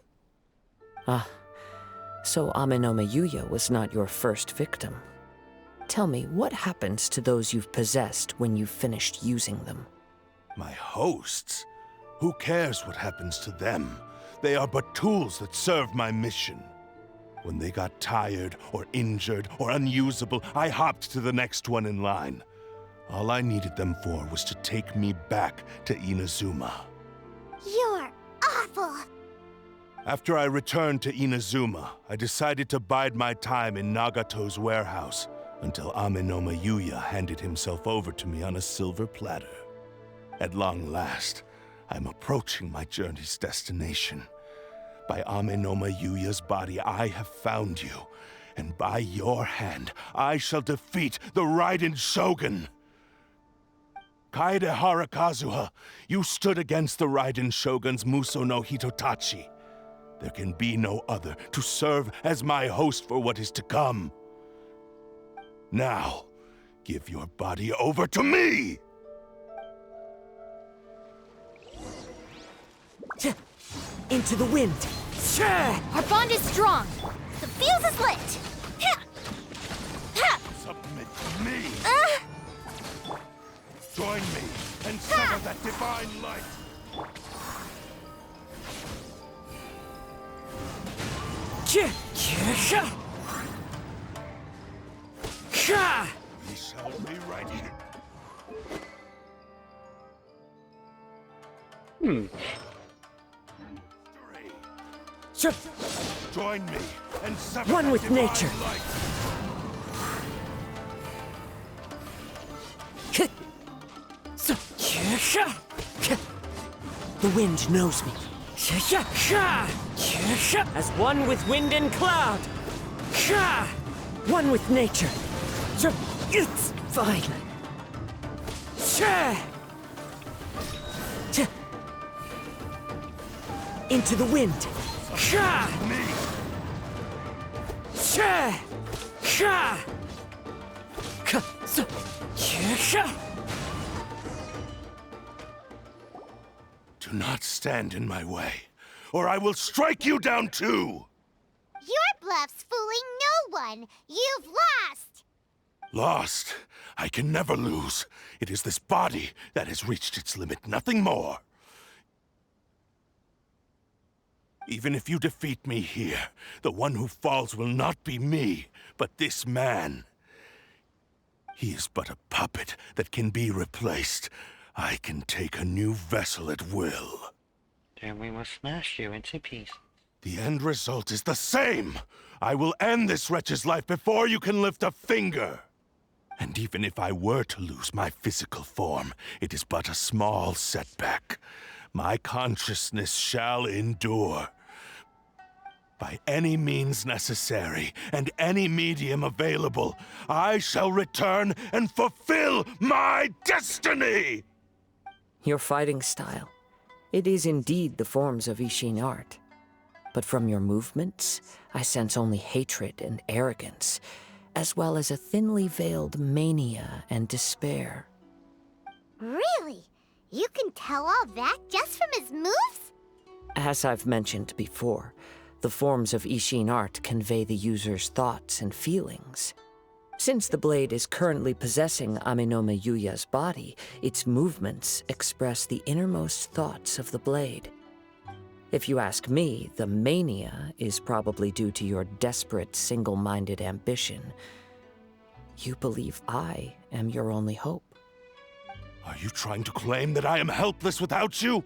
Ah, so Amenome Yuya was not your first victim. Tell me, what happens to those you've possessed when you've finished using them? My hosts? Who cares what happens to them? They are but tools that serve my mission. When they got tired, or injured, or unusable, I hopped to the next one in line. All I needed them for was to take me back to Inazuma. You're awful! After I returned to Inazuma, I decided to bide my time in Nagato's warehouse until Amenome Yuya handed himself over to me on a silver platter. At long last, I'm approaching my journey's destination. By Amenome Yuya's body, I have found you, and by your hand, I shall defeat the Raiden Shogun! Kaedehara Kazuha, you stood against the Raiden Shogun's Muso no Hitotachi. There can be no other to serve as my host for what is to come. Now, give your body over to me! Into the wind! Our bond is strong. The fuse is lit. Submit to me! Join me and sever that divine light! We shall be right here. Join me and sever One that with divine nature. light. The wind knows me. As one with wind and cloud. One with nature. It's fine. Into the wind. Me! Do not stand in my way, or I will strike you down too! Your bluff's fooling no one. You've lost. Lost? I can never lose. It is this body that has reached its limit, nothing more. Even if you defeat me here, the one who falls will not be me, but this man. He is but a puppet that can be replaced. I can take a new vessel at will. Then we will smash you into pieces. The end result is the same! I will end this wretch's life before you can lift a finger! And even if I were to lose my physical form, it is but a small setback. My consciousness shall endure. By any means necessary, and any medium available, I shall return and fulfill my destiny! Your fighting style. It is indeed the forms of Ishin art. But from your movements, I sense only hatred and arrogance, as well as a thinly veiled mania and despair. Really? You can tell all that just from his moves? As I've mentioned before, the forms of Ishin art convey the user's thoughts and feelings. Since the blade is currently possessing Aminome Yuya's body, its movements express the innermost thoughts of the blade. If you ask me, the mania is probably due to your desperate, single-minded ambition. You believe I am your only hope. Are you trying to claim that I am helpless without you?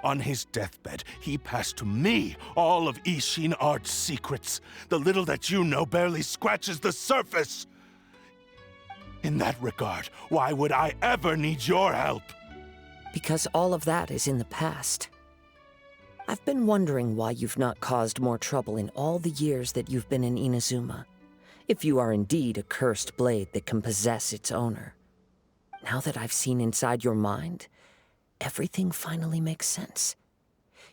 On his deathbed, he passed to me all of Ishin Art's secrets. The little that you know barely scratches the surface. In that regard, why would I ever need your help? Because all of that is in the past. I've been wondering why you've not caused more trouble in all the years that you've been in Inazuma. If you are indeed a cursed blade that can possess its owner. Now that I've seen inside your mind, everything finally makes sense.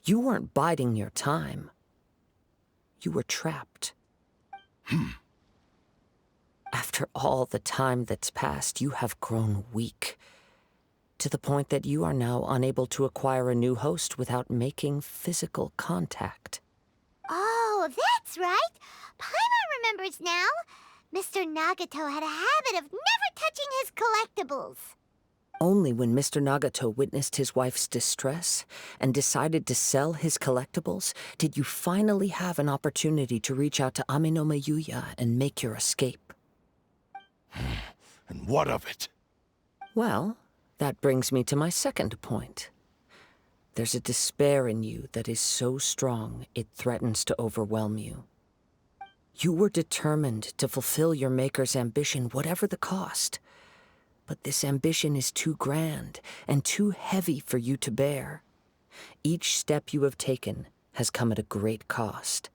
You weren't biding your time. You were trapped. After all the time that's passed, you have grown weak. To the point that you are now unable to acquire a new host without making physical contact. Oh, that's right. Paimon remembers now. Mr. Nagato had a habit of never touching his collectibles. Only when Mr. Nagato witnessed his wife's distress and decided to sell his collectibles did you finally have an opportunity to reach out to Aminome Yuya and make your escape. And what of it? Well, that brings me to my second point. There's a despair in you that is so strong it threatens to overwhelm you. You were determined to fulfill your maker's ambition whatever the cost. But this ambition is too grand and too heavy for you to bear. Each step you have taken has come at a great cost.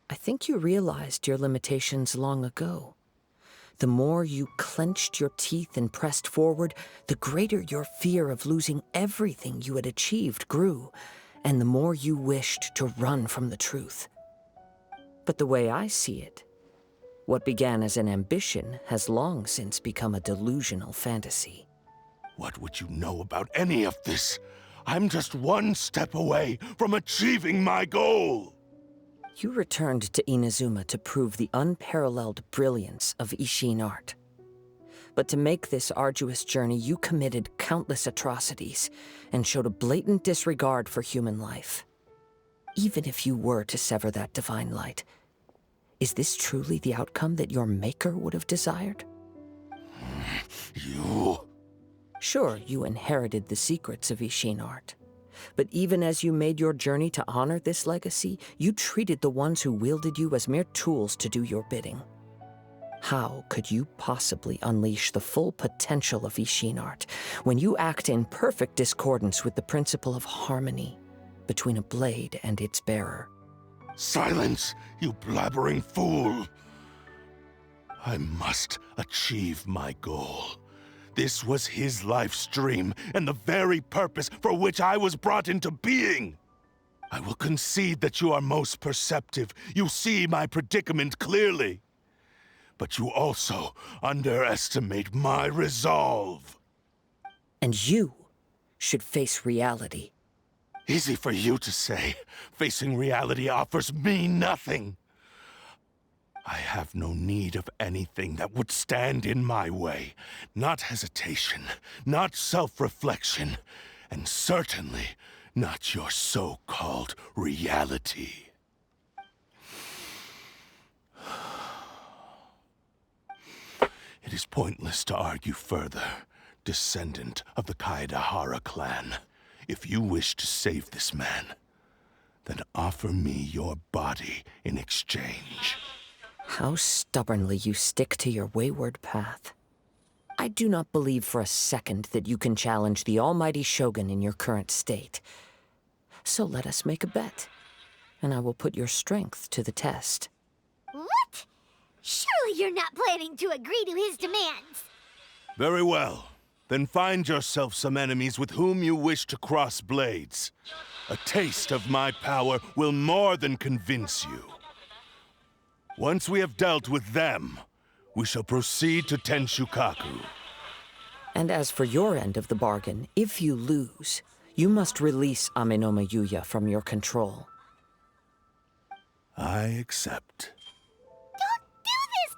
I think you realized your limitations long ago. The more you clenched your teeth and pressed forward, the greater your fear of losing everything you had achieved grew, and the more you wished to run from the truth. But the way I see it, what began as an ambition has long since become a delusional fantasy. What would you know about any of this? I'm just one step away from achieving my goal! You returned to Inazuma to prove the unparalleled brilliance of Ishin art. But to make this arduous journey, you committed countless atrocities and showed a blatant disregard for human life. Even if you were to sever that divine light, is this truly the outcome that your maker would have desired? You... Sure, you inherited the secrets of Ishin art. But even as you made your journey to honor this legacy, you treated the ones who wielded you as mere tools to do your bidding. How could you possibly unleash the full potential of Ishin art when you act in perfect discordance with the principle of harmony between a blade and its bearer? Silence, you blabbering fool! I must achieve my goal. This was his life's dream, and the very purpose for which I was brought into being. I will concede that you are most perceptive. You see my predicament clearly. But you also underestimate my resolve. And you should face reality. Easy for you to say. Facing reality offers me nothing. I have no need of anything that would stand in my way. Not hesitation, not self-reflection, and certainly not your so-called reality. It is pointless to argue further, descendant of the Kaedahara clan. If you wish to save this man, then offer me your body in exchange. How stubbornly you stick to your wayward path. I do not believe for a second that you can challenge the almighty Shogun in your current state. So let us make a bet, and I will put your strength to the test. What? Surely you're not planning to agree to his demands. Very well. Then find yourself some enemies with whom you wish to cross blades. A taste of my power will more than convince you. Once we have dealt with them, we shall proceed to Tenshukaku. And as for your end of the bargain, if you lose, you must release Amenoma Yuya from your control. I accept. Don't do this,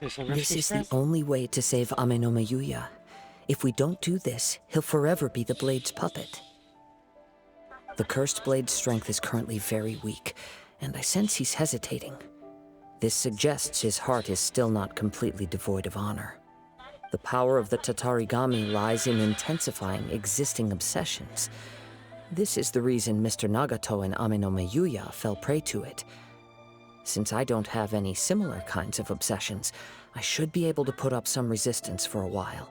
Kazuha! This is the only way to save Amenoma Yuya. If we don't do this, he'll forever be the Blade's puppet. The Cursed Blade's strength is currently very weak, and I sense he's hesitating. This suggests his heart is still not completely devoid of honor. The power of the Tatarigami lies in intensifying existing obsessions. This is the reason Mr. Nagato and Amenoma Yuya fell prey to it. Since I don't have any similar kinds of obsessions, I should be able to put up some resistance for a while.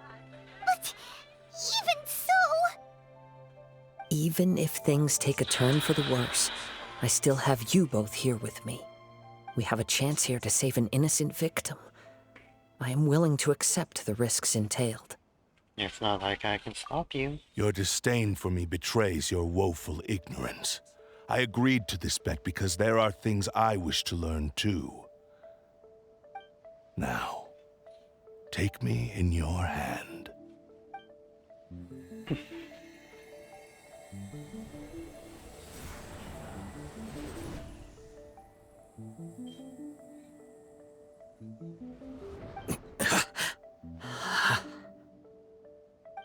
But even so... Even if things take a turn for the worse, I still have you both here with me. We have a chance here to save an innocent victim. I am willing to accept the risks entailed. It's not like I can stop you. Your disdain for me betrays your woeful ignorance. I agreed to this bet because there are things I wish to learn too. Now, take me in your hand.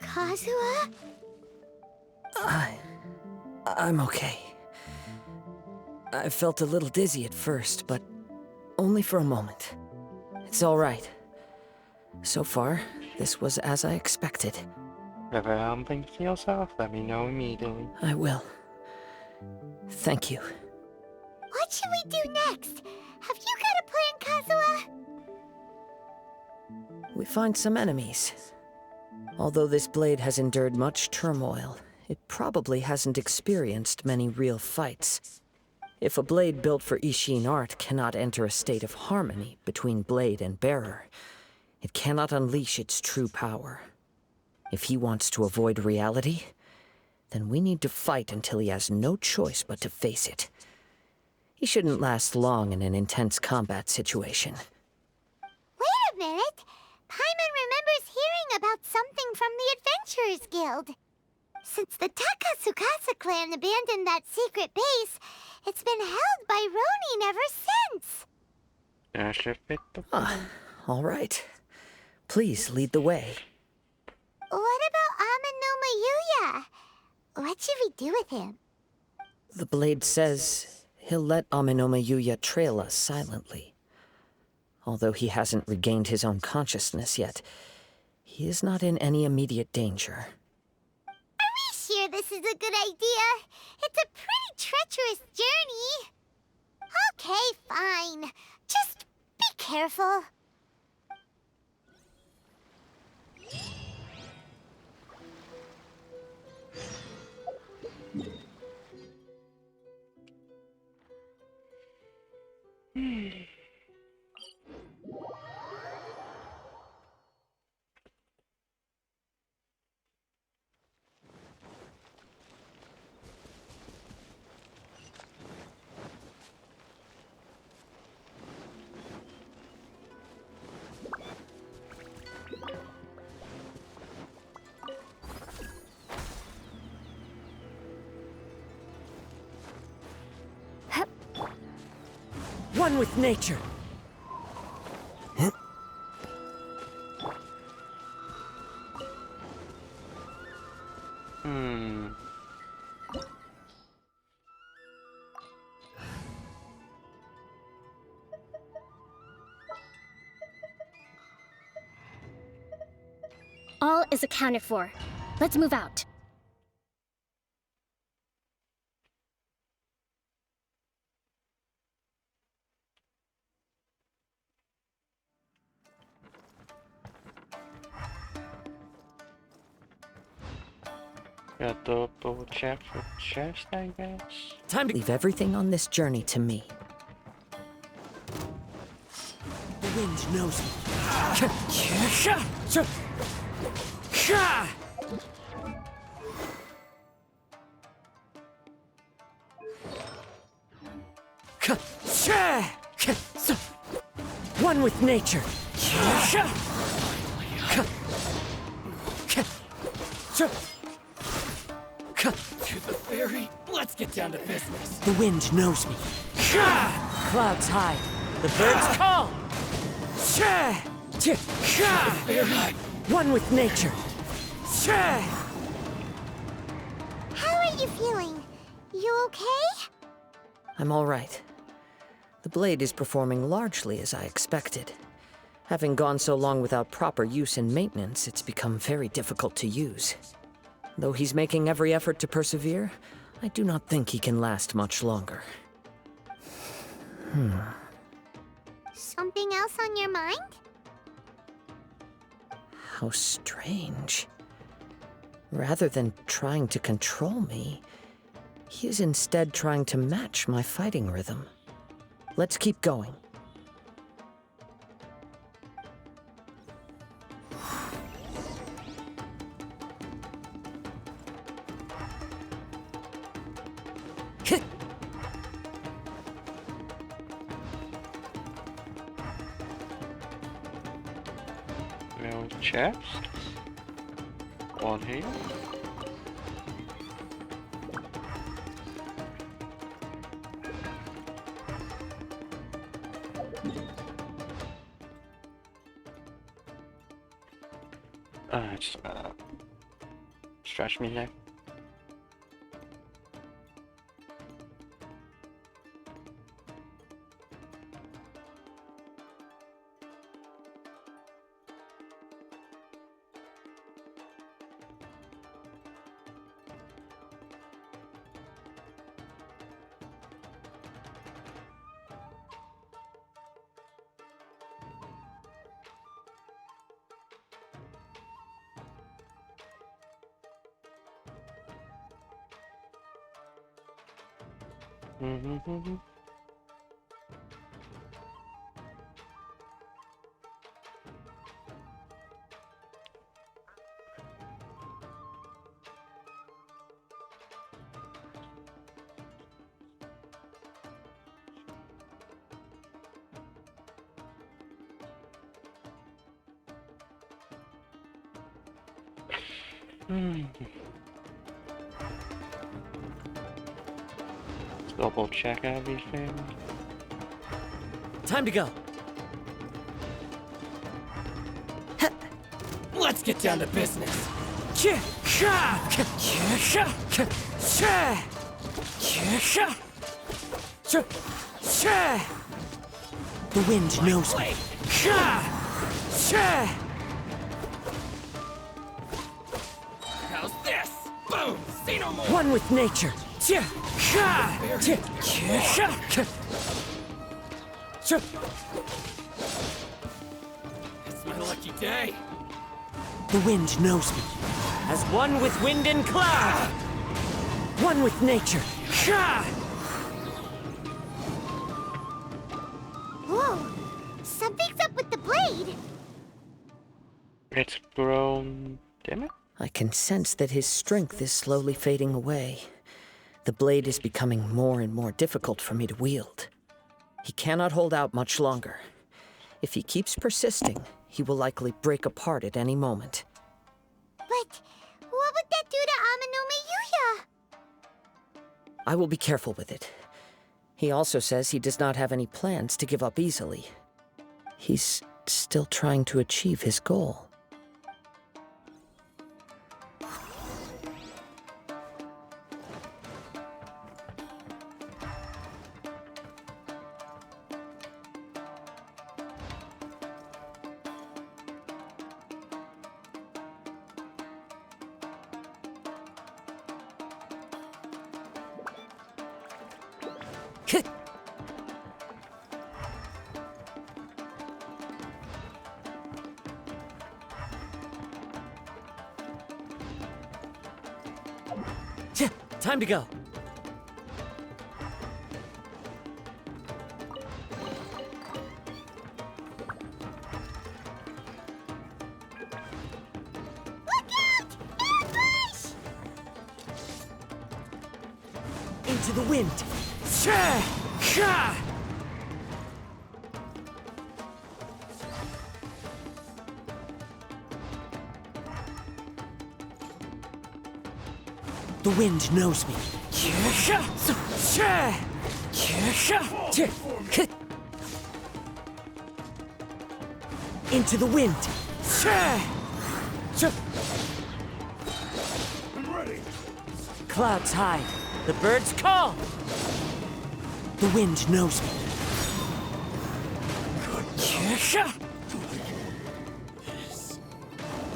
Kazuha? I'm okay. I felt a little dizzy at first, but only for a moment. It's all right. So far, this was as I expected. If I don't think to yourself, let me know immediately. I will. Thank you. What should we do next? Have you got a plan, Kazuha? We find some enemies. Although this blade has endured much turmoil, it probably hasn't experienced many real fights. If a blade built for Ishin art cannot enter a state of harmony between blade and bearer, it cannot unleash its true power. If he wants to avoid reality, then we need to fight until he has no choice but to face it. He shouldn't last long in an intense combat situation. Wait a minute! Paimon remembers hearing about something from the Adventurers Guild. Since the Takasukasa clan abandoned that secret base, it's been held by Ronin ever since. All right. Please lead the way. What about Amano Mayuya? What should we do with him? The blade says he'll let Amenoma Yuya trail us silently. Although he hasn't regained his own consciousness yet, he is not in any immediate danger. Are we sure this is a good idea? It's a pretty treacherous journey. Okay, fine. Just be careful. One with nature. All is accounted for. Let's move out. Got double check for chest, I guess. Time to leave everything on this journey to me. The wind knows me. One with nature. To the ferry. Let's get down to business. The wind knows me. Clouds hide. The birds call. One with nature. How are you feeling? You okay? I'm all right. The blade is performing largely as I expected. Having gone so long without proper use and maintenance, it's become very difficult to use. Though he's making every effort to persevere, I do not think he can last much longer. Something else on your mind? How strange. Rather than trying to control me, he is instead trying to match my fighting rhythm. Let's keep going. No chest. One here. Just stretch me there. Double check everything. Time to go. Let's get down to business. The wind knows me. How's this? Boom! See no more! One with nature. It's my lucky day. The wind knows me. As one with wind and cloud. One with nature. Whoa! Something's up with the blade! It's grown dimmer? I can sense that his strength is slowly fading away. The blade is becoming more and more difficult for me to wield. He cannot hold out much longer. If he keeps persisting, he will likely break apart at any moment. But what would that do to Amano Miyuya? I will be careful with it. He also says he does not have any plans to give up easily. He's still trying to achieve his goal. Time to go. Into the wind. The wind knows me. Into the wind. Clouds hide. The birds call. The wind knows me.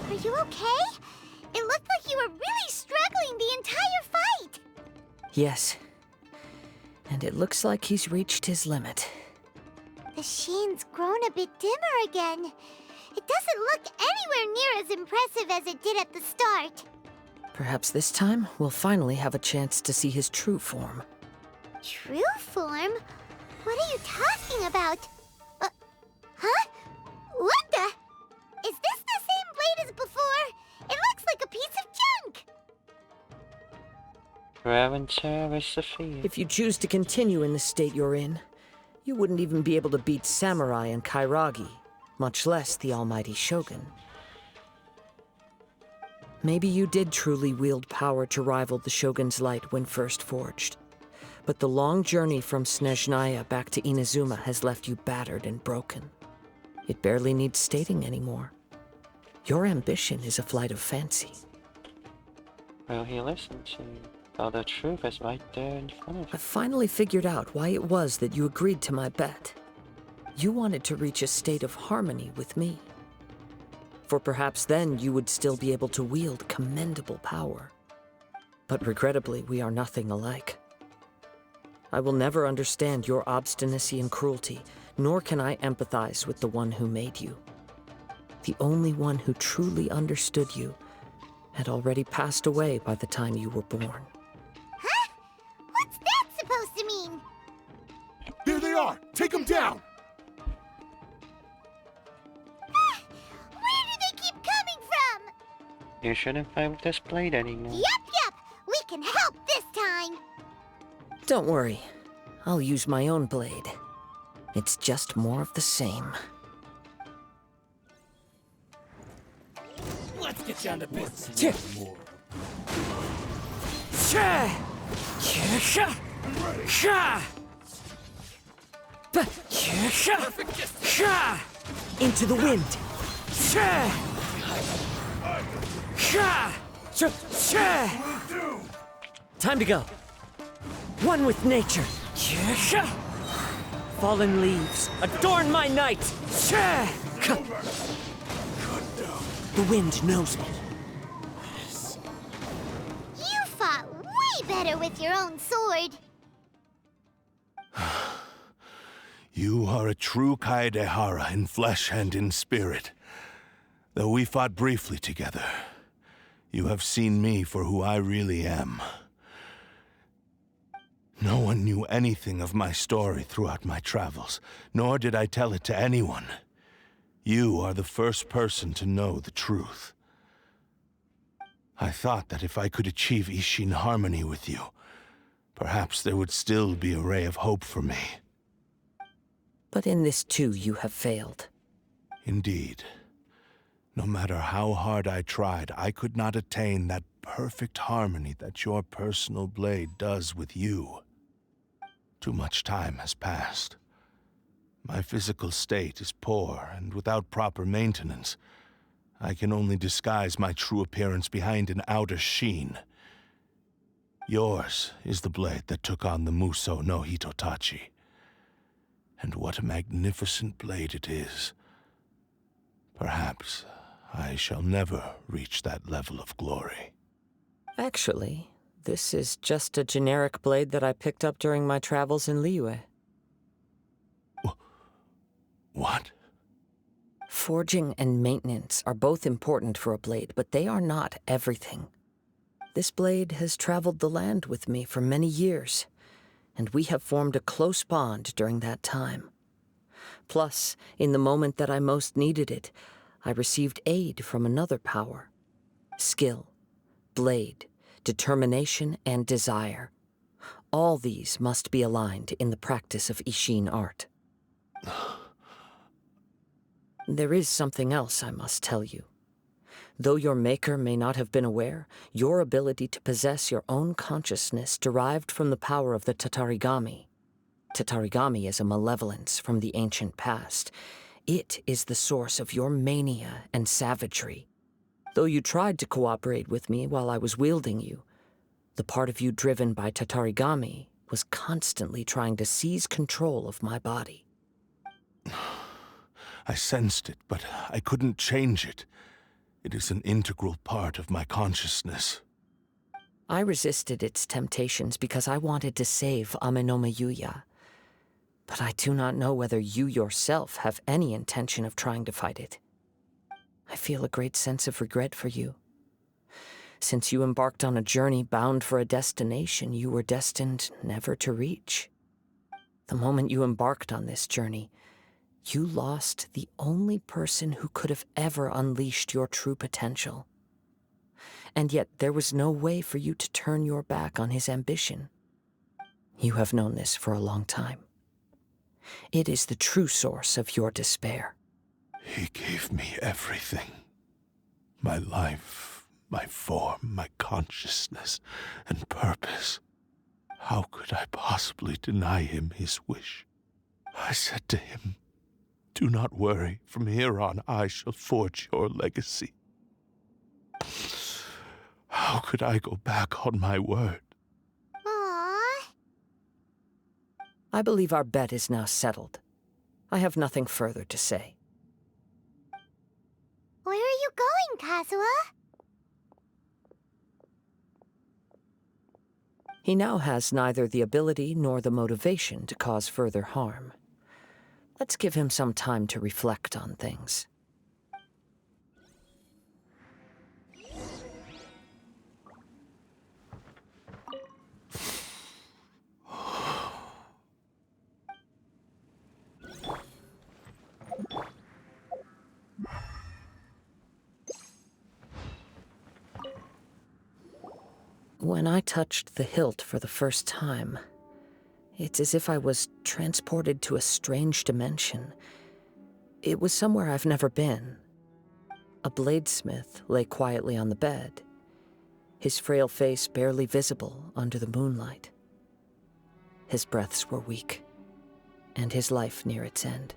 Are you okay? It looked like you were really struggling the entire fight! Yes. And it looks like he's reached his limit. The sheen's grown a bit dimmer again. It doesn't look anywhere near as impressive as it did at the start. Perhaps this time, we'll finally have a chance to see his true form. True form? What are you talking about? Huh? What the? Is this the same blade as before? It looks like a piece of junk! If you choose to continue in the state you're in, you wouldn't even be able to beat Samurai and Kairagi, much less the almighty Shogun. Maybe you did truly wield power to rival the Shogun's light when first forged. But the long journey from Snezhnaya back to Inazuma has left you battered and broken. It barely needs stating anymore. Your ambition is a flight of fancy. Will he listen to you? Oh, the truth is right there in front of I you. finally figured out why it was that you agreed to my bet. You wanted to reach a state of harmony with me. For perhaps then you would still be able to wield commendable power. But regrettably, we are nothing alike. I will never understand your obstinacy and cruelty, nor can I empathize with the one who made you. The only one who truly understood you had already passed away by the time you were born. Huh? What's that supposed to mean? You shouldn't fight with this blade anymore. Yep! We can help this time! Don't worry. I'll use my own blade. It's just more of the same. Let's get down to business. Into the wind. Time to go. One with nature. Fallen leaves, adorn my night! The wind knows me. You fought way better with your own sword. You are a true Kaedehara in flesh and in spirit. Though we fought briefly together, you have seen me for who I really am. No one knew anything of my story throughout my travels, nor did I tell it to anyone. You are the first person to know the truth. I thought that if I could achieve Ishin harmony with you, perhaps there would still be a ray of hope for me. But in this too, you have failed. Indeed. No matter how hard I tried, I could not attain that perfect harmony that your personal blade does with you. Too much time has passed. My physical state is poor, and without proper maintenance, I can only disguise my true appearance behind an outer sheen. Yours is the blade that took on the Muso no Hitotachi. And what a magnificent blade it is. Perhaps I shall never reach that level of glory. Actually, this is just a generic blade that I picked up during my travels in Liyue. What? Forging and maintenance are both important for a blade, but they are not everything. This blade has traveled the land with me for many years, and we have formed a close bond during that time. Plus, in the moment that I most needed it, I received aid from another power. Skill, blade, determination, and desire. All these must be aligned in the practice of Ishin art. There is something else I must tell you. Though your maker may not have been aware, your ability to possess your own consciousness derived from the power of the Tatarigami. Tatarigami is a malevolence from the ancient past. It is the source of your mania and savagery. Though you tried to cooperate with me while I was wielding you, the part of you driven by Tatarigami was constantly trying to seize control of my body. I sensed it, but I couldn't change it. It is an integral part of my consciousness. I resisted its temptations because I wanted to save Amenoma Yuya. But I do not know whether you yourself have any intention of trying to fight it. I feel a great sense of regret for you. Since you embarked on a journey bound for a destination you were destined never to reach. The moment you embarked on this journey, you lost the only person who could have ever unleashed your true potential. And yet there was no way for you to turn your back on his ambition. You have known this for a long time. It is the true source of your despair. He gave me everything. My life, my form, my consciousness, and purpose. How could I possibly deny him his wish? I said to him, "Do not worry, from here on I shall forge your legacy." How could I go back on my word? Aww. I believe our bet is now settled. I have nothing further to say. Where are you going, Kazuha? He now has neither the ability nor the motivation to cause further harm. Let's give him some time to reflect on things. When I touched the hilt for the first time, it's as if I was transported to a strange dimension. It was somewhere I've never been. A bladesmith lay quietly on the bed, his frail face barely visible under the moonlight. His breaths were weak, and his life near its end.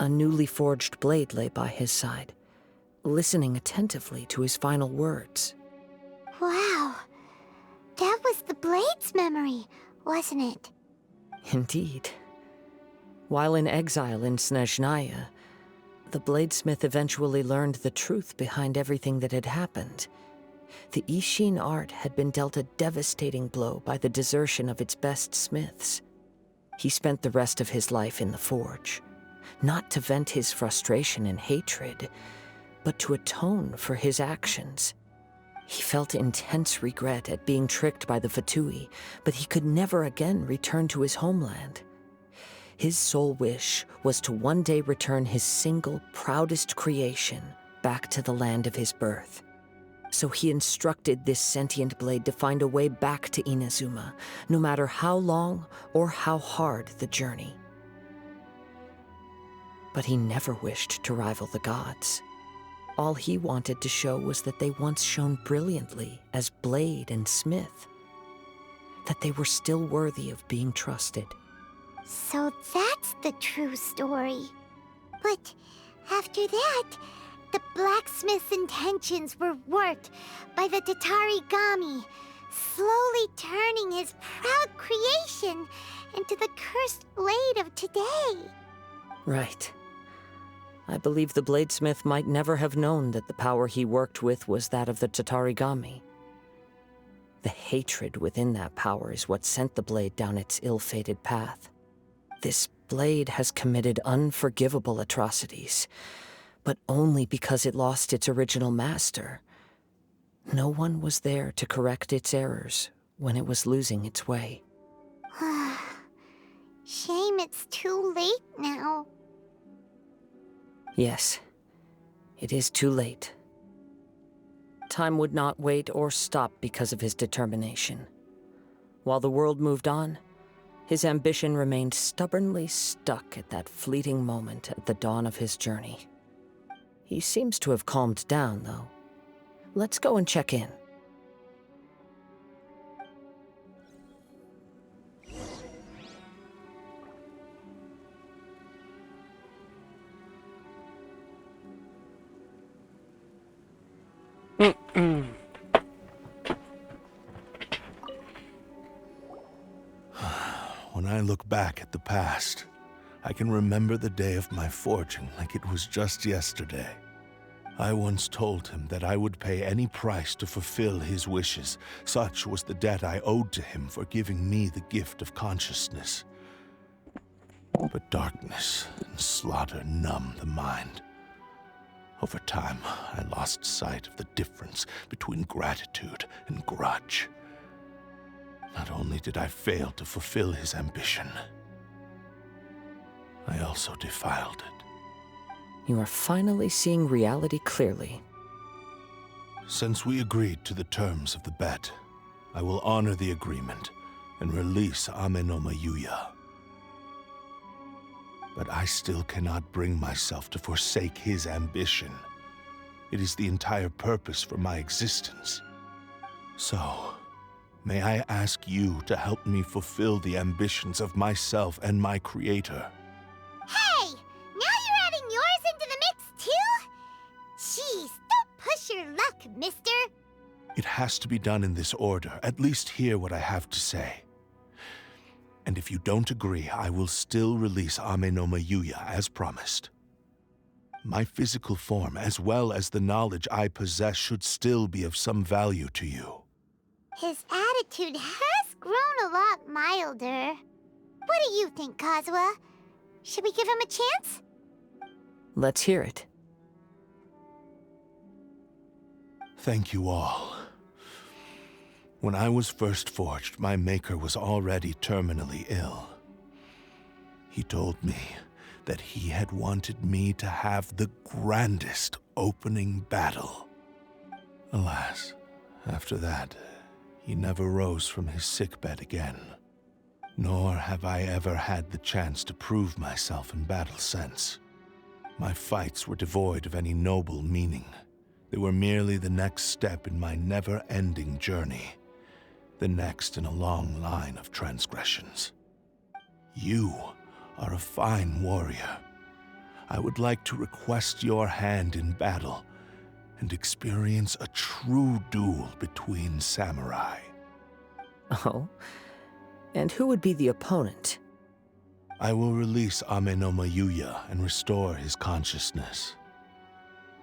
A newly forged blade lay by his side, listening attentively to his final words. Wow. That was the Blade's memory, wasn't it? Indeed. While in exile in Snezhnaya, the bladesmith eventually learned the truth behind everything that had happened. The Ishin art had been dealt a devastating blow by the desertion of its best smiths. He spent the rest of his life in the forge, not to vent his frustration and hatred, but to atone for his actions. He felt intense regret at being tricked by the Fatui, but he could never again return to his homeland. His sole wish was to one day return his single, proudest creation back to the land of his birth. So he instructed this sentient blade to find a way back to Inazuma, no matter how long or how hard the journey. But he never wished to rival the gods. All he wanted to show was that they once shone brilliantly as blade and smith, that they were still worthy of being trusted. So that's the true story. But after that, the blacksmith's intentions were warped by the Tatarigami, slowly turning his proud creation into the cursed blade of today. Right. I believe the bladesmith might never have known that the power he worked with was that of the Tatarigami. The hatred within that power is what sent the blade down its ill-fated path. This blade has committed unforgivable atrocities, but only because it lost its original master. No one was there to correct its errors when it was losing its way. Shame it's too late now. Yes, it is too late. Time would not wait or stop because of his determination. While the world moved on, his ambition remained stubbornly stuck at that fleeting moment at the dawn of his journey. He seems to have calmed down, though. Let's go and check in. When I look back at the past, I can remember the day of my forging like it was just yesterday. I once told him that I would pay any price to fulfill his wishes. Such was the debt I owed to him for giving me the gift of consciousness. But darkness and slaughter numb the mind. Over time, I lost sight of the difference between gratitude and grudge. Not only did I fail to fulfill his ambition, I also defiled it. You are finally seeing reality clearly. Since we agreed to the terms of the bet, I will honor the agreement and release Ame no Mayuya. But I still cannot bring myself to forsake his ambition. It is the entire purpose for my existence. So, may I ask you to help me fulfill the ambitions of myself and my creator? Hey! Now you're adding yours into the mix, too? Jeez, don't push your luck, mister. It has to be done in this order. At least hear what I have to say. And if you don't agree, I will still release Ame no Mayuya as promised. My physical form, as well as the knowledge I possess, should still be of some value to you. His attitude has grown a lot milder. What do you think, Kazuha? Should we give him a chance? Let's hear it. Thank you all. When I was first forged, my maker was already terminally ill. He told me that he had wanted me to have the grandest opening battle. Alas, after that, He never rose from his sickbed again. Nor have I ever had the chance to prove myself in battle since. My fights were devoid of any noble meaning. They were merely the next step in my never-ending journey. The next in a long line of transgressions. You are a fine warrior. I would like to request your hand in battle and experience a true duel between samurai. Oh? And who would be the opponent? I will release Amenoma Yuya and restore his consciousness.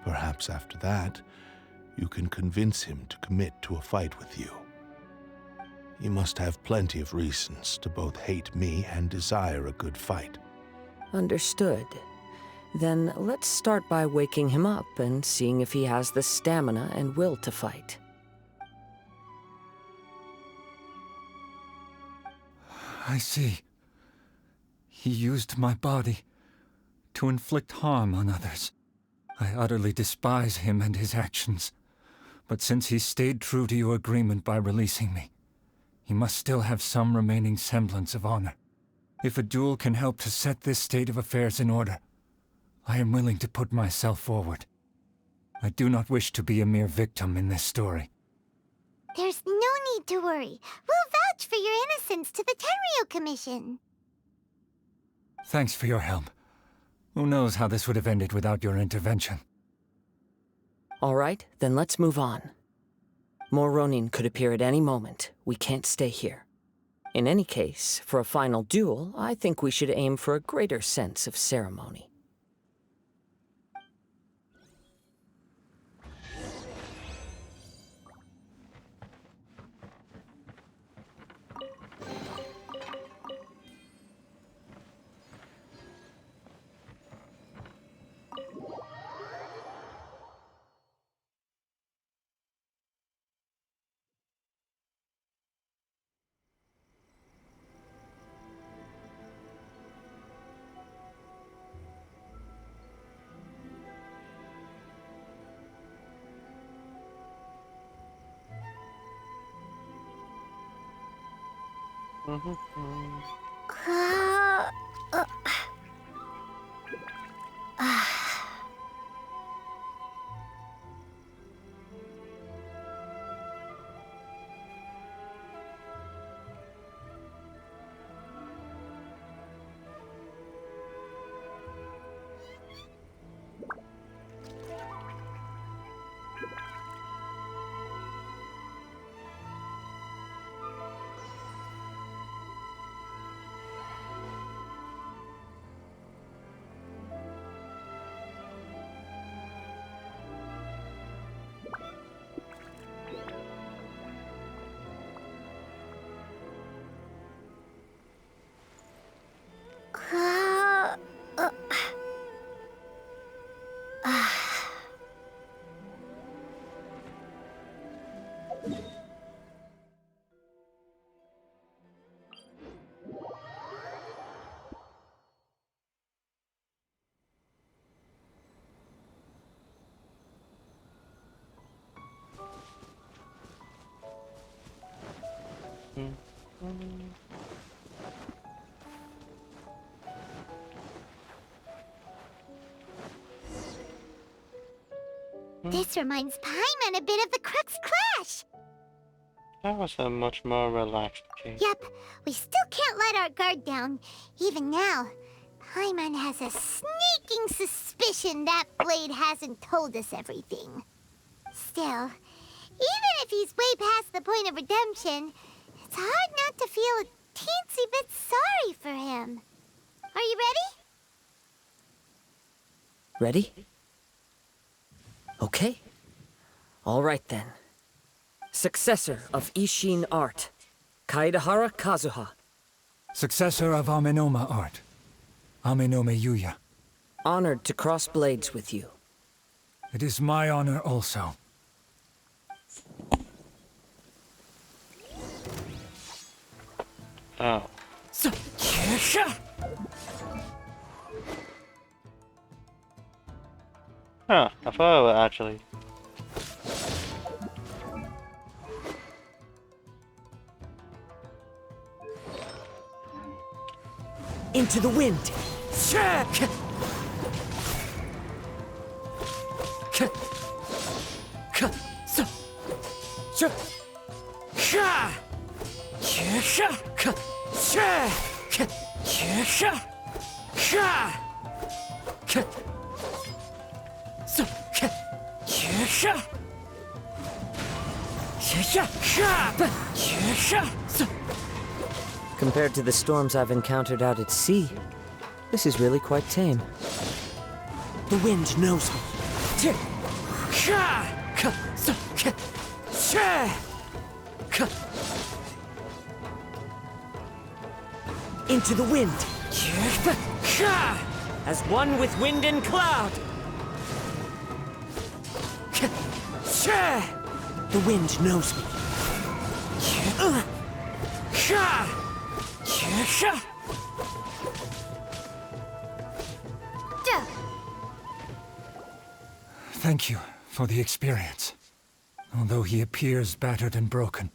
Perhaps after that, you can convince him to commit to a fight with you. He must have plenty of reasons to both hate me and desire a good fight. Understood. Then let's start by waking him up and seeing if he has the stamina and will to fight. I see. He used my body to inflict harm on others. I utterly despise him and his actions. But since he stayed true to your agreement by releasing me, he must still have some remaining semblance of honor. If a duel can help to set this state of affairs in order, I am willing to put myself forward. I do not wish to be a mere victim in this story. There's no need to worry. We'll vouch for your innocence to the Tenryo Commission. Thanks for your help. Who knows how this would have ended without your intervention. All right, then let's move on. More Ronin could appear at any moment. We can't stay here. In any case, for a final duel, I think we should aim for a greater sense of ceremony. This reminds Paimon a bit of the Crux Clash. That was a much more relaxed case. Yep, we still can't let our guard down. Even now, Paimon has a sneaking suspicion that Blade hasn't told us everything. Still, even if he's way past the point of redemption, it's hard not to feel a teensy bit sorry for him. Are you ready? Ready? Okay. All right then. Successor of Ishin art, Kaedahara Kazuha. Successor of Amenoma art, Amenome Yuya. Honored to cross blades with you. It is my honor also. Oh. Huh, I thought it would actually. Into the wind! Compared to the storms I've encountered out at sea, this is really quite tame. The wind knows me. Into the wind! As one with wind and cloud! The wind knows me. Thank you for the experience. Although he appears battered and broken,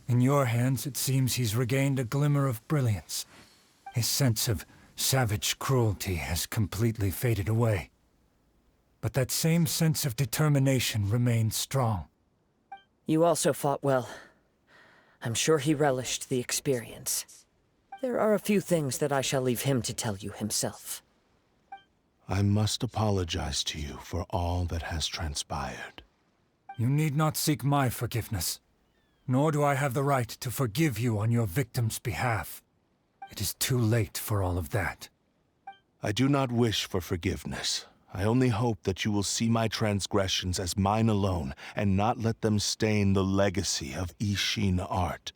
in your hands it seems he's regained a glimmer of brilliance. His sense of savage cruelty has completely faded away. But that same sense of determination remains strong. You also fought well. I'm sure he relished the experience. There are a few things that I shall leave him to tell you himself. I must apologize to you for all that has transpired. You need not seek my forgiveness. Nor do I have the right to forgive you on your victim's behalf. It is too late for all of that. I do not wish for forgiveness. I only hope that you will see my transgressions as mine alone, and not let them stain the legacy of Ishin art.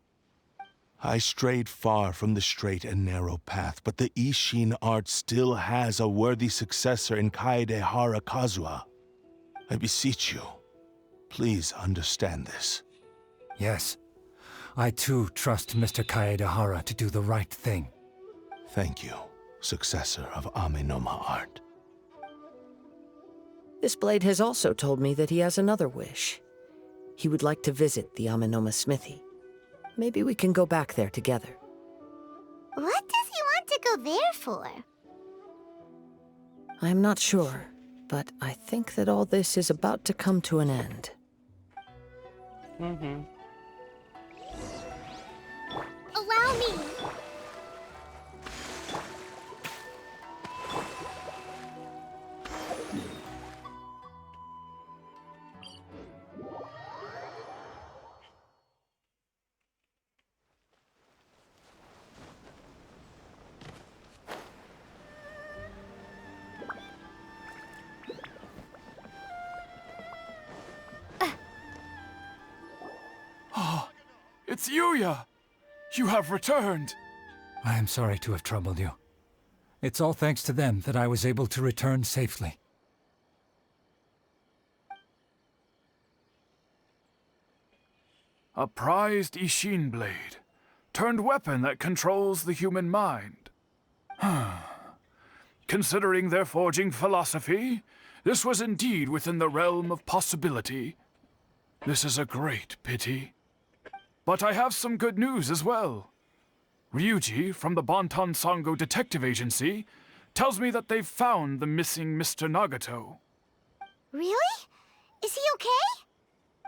I strayed far from the straight and narrow path, but the Ishin art still has a worthy successor in Kaedehara Kazuha. I beseech you, please understand this. Yes, I too trust Mr. Kaedehara to do the right thing. Thank you, successor of Amenoma art. This blade has also told me that he has another wish. He would like to visit the Amenoma smithy. Maybe we can go back there together. What does he want to go there for? I'm not sure, but I think that all this is about to come to an end. Allow me. It's Yuya! You have returned! I am sorry to have troubled you. It's all thanks to them that I was able to return safely. A prized Ishin blade, turned weapon that controls the human mind. Considering their forging philosophy, this was indeed within the realm of possibility. This is a great pity. But I have some good news as well. Ryuji, from the Bonton Sango Detective Agency, tells me that they've found the missing Mr. Nagato. Really? Is he okay?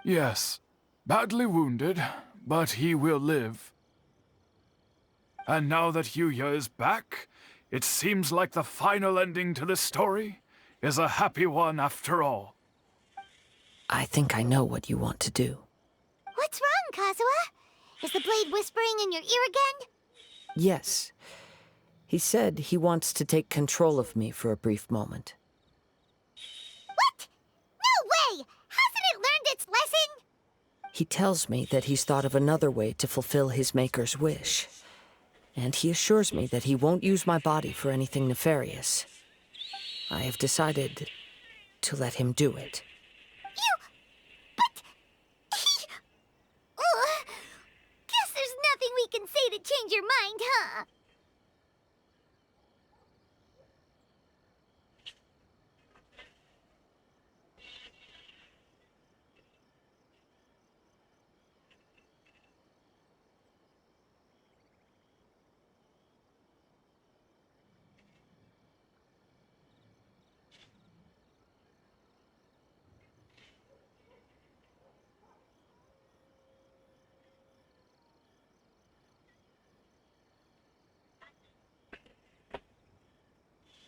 Yes. Badly wounded, but he will live. And now that Yuya is back, it seems like the final ending to this story is a happy one after all. I think I know what you want to do. What's wrong, Kazuha? Is the blade whispering in your ear again? Yes. He said he wants to take control of me for a brief moment. What? No way! Hasn't it learned its lesson? He tells me that he's thought of another way to fulfill his maker's wish. And he assures me that he won't use my body for anything nefarious. I have decided to let him do it. Guess there's nothing we can say to change your mind, huh?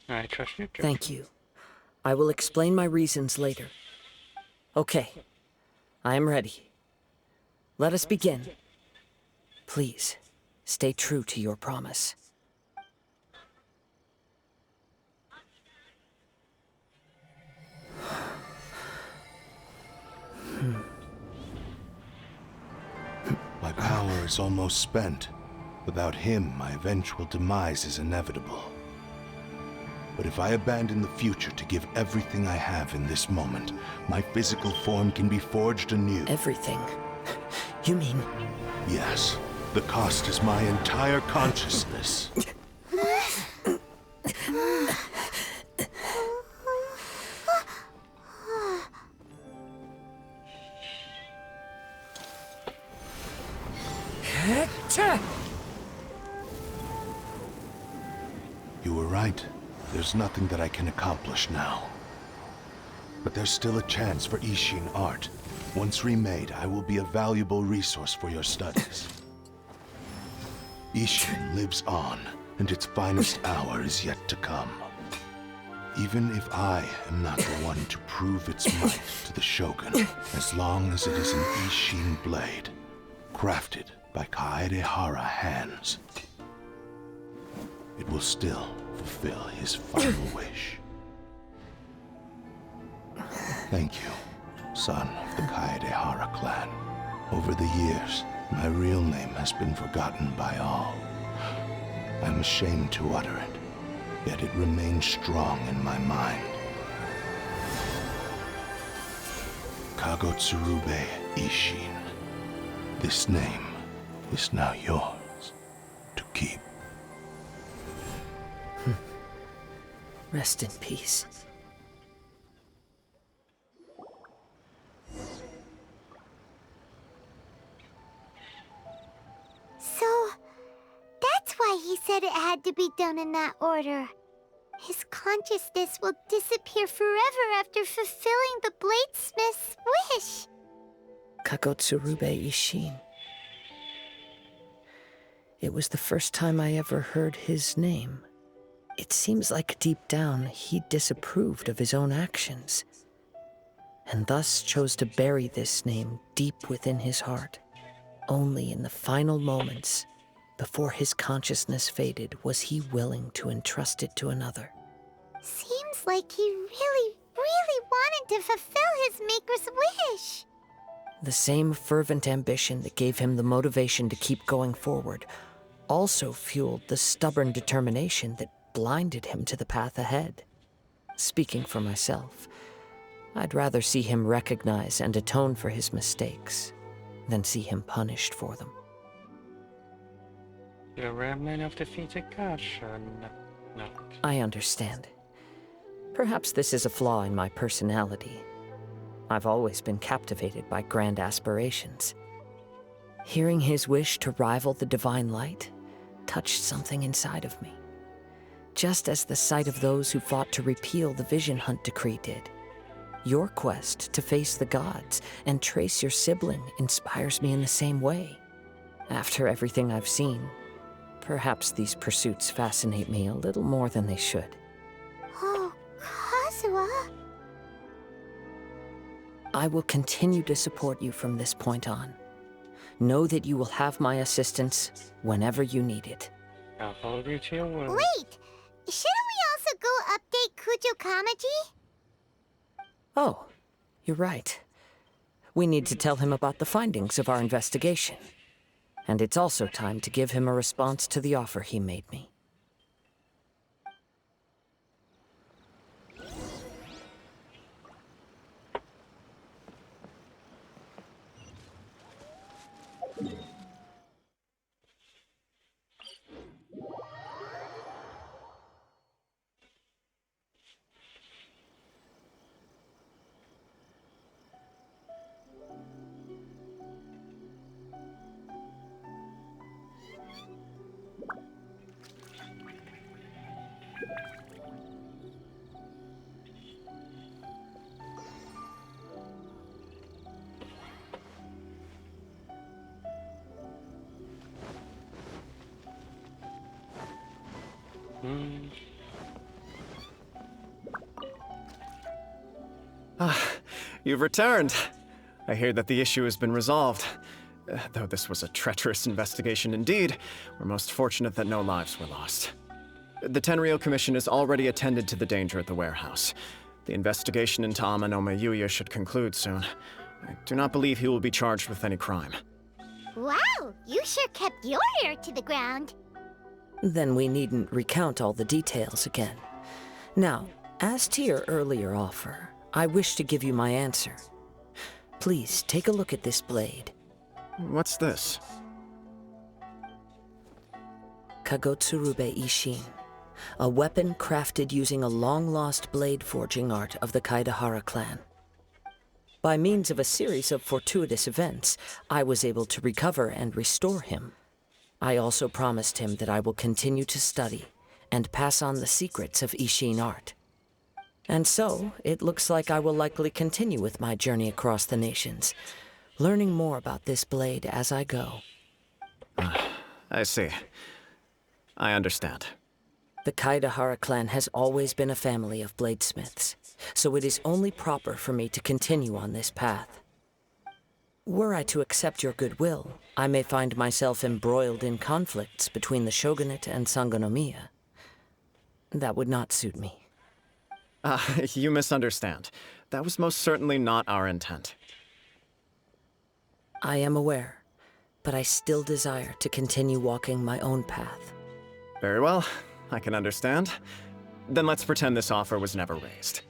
I trust you too. Thank you. I will explain my reasons later. Okay. I am ready. Let us begin. Please, stay true to your promise. My power is almost spent. Without him, my eventual demise is inevitable. But if I abandon the future to give everything I have in this moment, my physical form can be forged anew. Everything? You mean... Yes. The cost is my entire consciousness. You were right. There's nothing that I can accomplish now. But there's still a chance for Ishin art. Once remade, I will be a valuable resource for your studies. Ishin lives on, and its finest hour is yet to come. Even if I am not the one to prove its might to the Shogun, as long as it is an Ishin blade, crafted by Kaedehara hands, it will still fulfill his final wish. Thank you, son of the Kaedehara clan. Over the years, my real name has been forgotten by all. I'm ashamed to utter it, yet it remains strong in my mind. Kagotsurube Ishin. This name is now yours to keep. Rest in peace. So, that's why he said it had to be done in that order. His consciousness will disappear forever after fulfilling the bladesmith's wish. Kagotsurube Ishin. It was the first time I ever heard his name. It seems like deep down he disapproved of his own actions, and thus chose to bury this name deep within his heart. Only in the final moments, before his consciousness faded, was he willing to entrust it to another. Seems like he really wanted to fulfill his maker's wish. The same fervent ambition that gave him the motivation to keep going forward also fueled the stubborn determination that blinded him to the path ahead. Speaking for myself, I'd rather see him recognize and atone for his mistakes than see him punished for them. The remnant of defeated gods should not. I understand. Perhaps this is a flaw in my personality. I've always been captivated by grand aspirations. Hearing his wish to rival the divine light touched something inside of me, just as the sight of those who fought to repeal the Vision Hunt decree did. Your quest to face the gods and trace your sibling inspires me in the same way. After everything I've seen, perhaps these pursuits fascinate me a little more than they should. Oh, Kazuha. I will continue to support you from this point on. Know that you will have my assistance whenever you need it. I'll follow you to your word. Wait! Shouldn't we also go update Kujo Kamaji? Oh, you're right. We need to tell him about the findings of our investigation. And it's also time to give him a response to the offer he made me. You've returned. I hear that the issue has been resolved. Though this was a treacherous investigation indeed, we're most fortunate that no lives were lost. The Tenryou Commission has already attended to the danger at the warehouse. The investigation into Amanome Yuya should conclude soon. I do not believe he will be charged with any crime. Wow, you sure kept your ear to the ground. Then we needn't recount all the details again. Now, as to your earlier offer, I wish to give you my answer. Please take a look at this blade. What's this? Kagotsurube Ishin, a weapon crafted using a long-lost blade forging art of the Kaidahara clan. By means of a series of fortuitous events, I was able to recover and restore him. I also promised him that I will continue to study and pass on the secrets of Ishin art. And so, it looks like I will likely continue with my journey across the nations, learning more about this blade as I go. I see. I understand. The Kaidahara clan has always been a family of bladesmiths, so it is only proper for me to continue on this path. Were I to accept your goodwill, I may find myself embroiled in conflicts between the shogunate and Sangonomiya. That would not suit me. You misunderstand. That was most certainly not our intent. I am aware, but I still desire to continue walking my own path. Very well, I can understand. Then let's pretend this offer was never raised.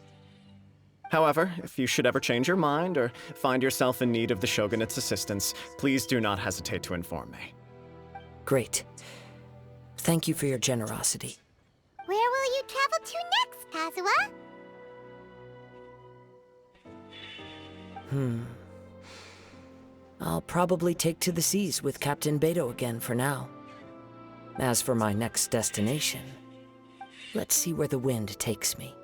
However, if you should ever change your mind or find yourself in need of the Shogunate's assistance, please do not hesitate to inform me. Great. Thank you for your generosity. Where will you travel to next, Kazuha? I'll probably take to the seas with Captain Beto again for now. As for my next destination, let's see where the wind takes me.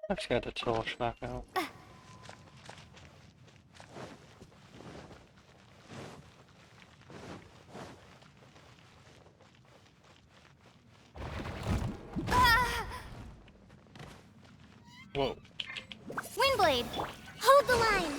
Let's get the torch back out. Whoa. Windblade, hold the line.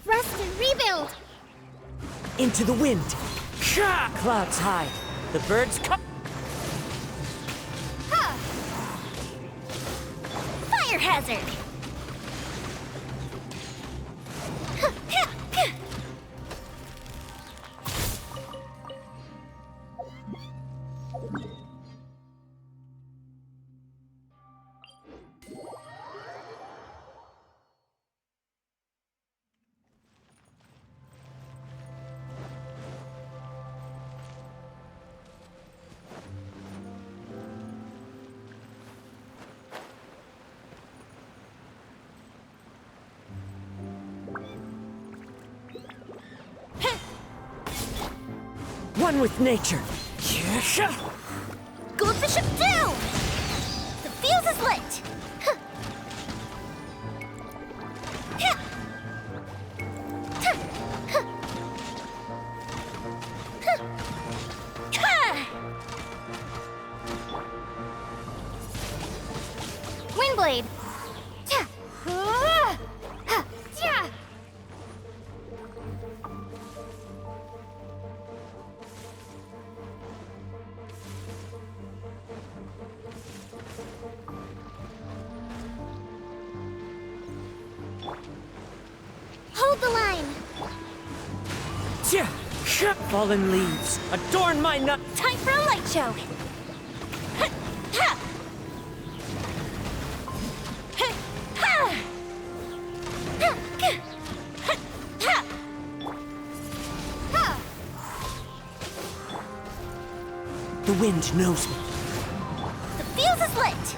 Rest and rebuild. Into the wind! Clouds hide. The birds come. Fire hazard. One with nature. Goldfish up down. The fuse is lit. Windblade. Hold the line. Fallen leaves. Adorn my nut. Time for a light show. The wind knows me. The fuse is lit.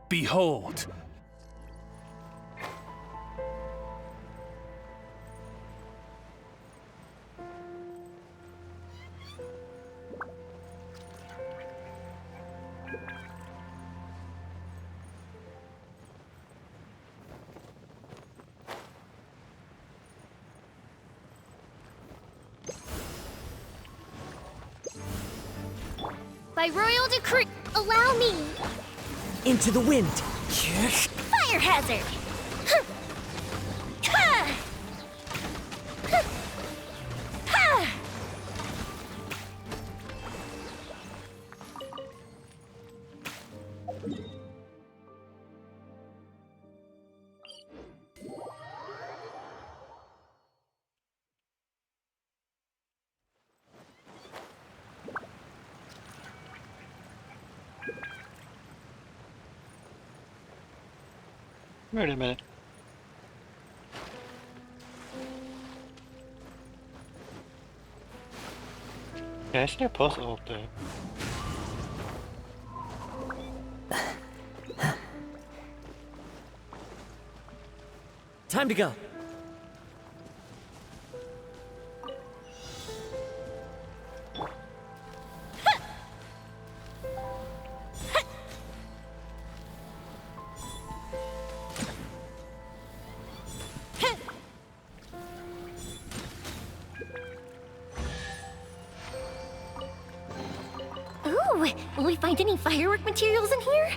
Behold! By royal decree, allow me. Into the wind. Fire hazard. Ha! Ha! Wait a minute. Yeah, I see a puzzle up there. Time to go. Ooh, will we find any firework materials in here?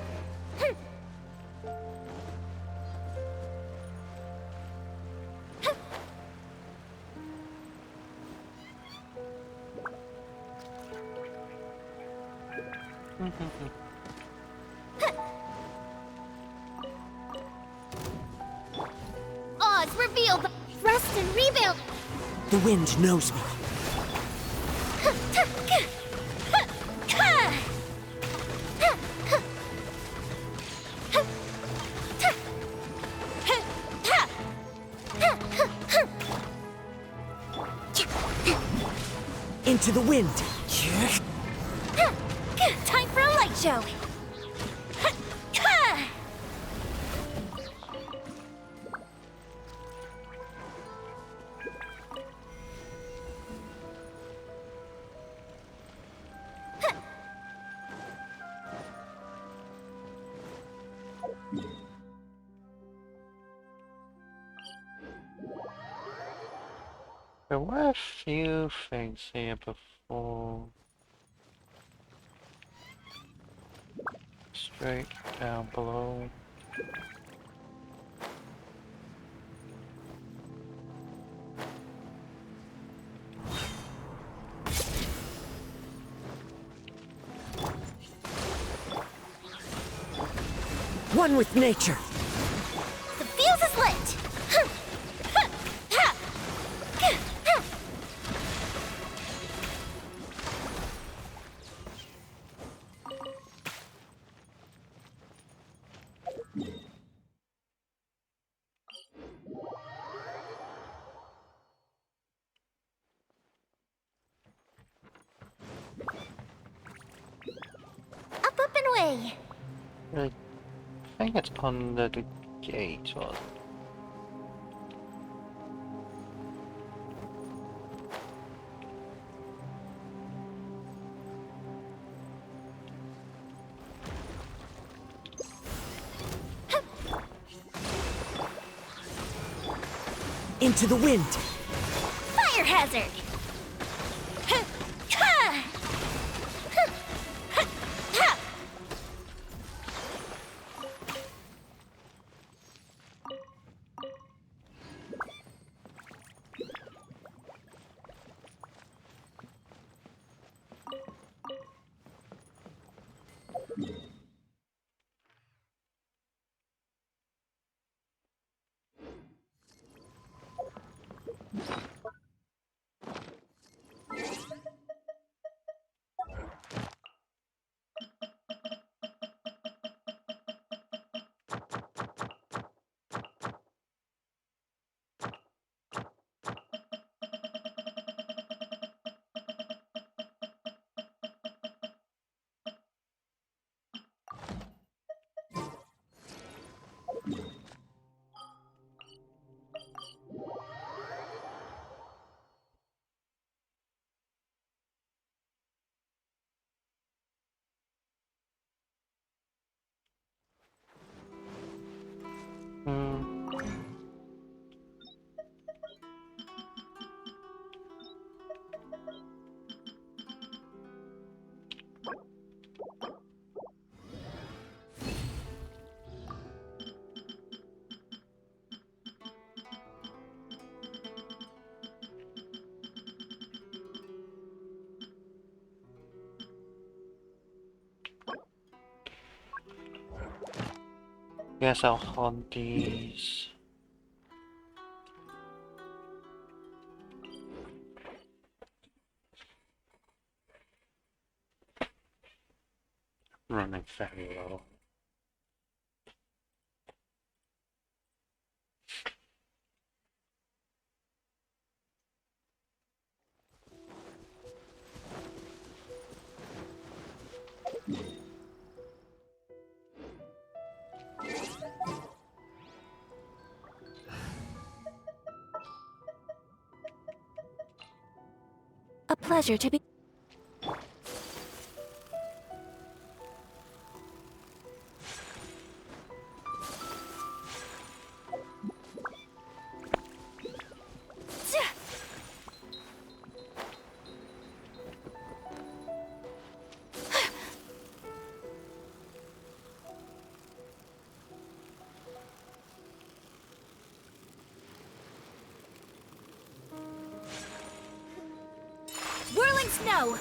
Oz, reveal the rest and rebuild. The wind knows me. Into the wind. Time for a light show. There were a few things here before. Straight down below. One with nature. The fuse is lit. Up and away. I think it's under the gate, was it? Into the wind. Fire hazard. Guess I'll hunt these. Running very low. A pleasure to be. Whirling snow!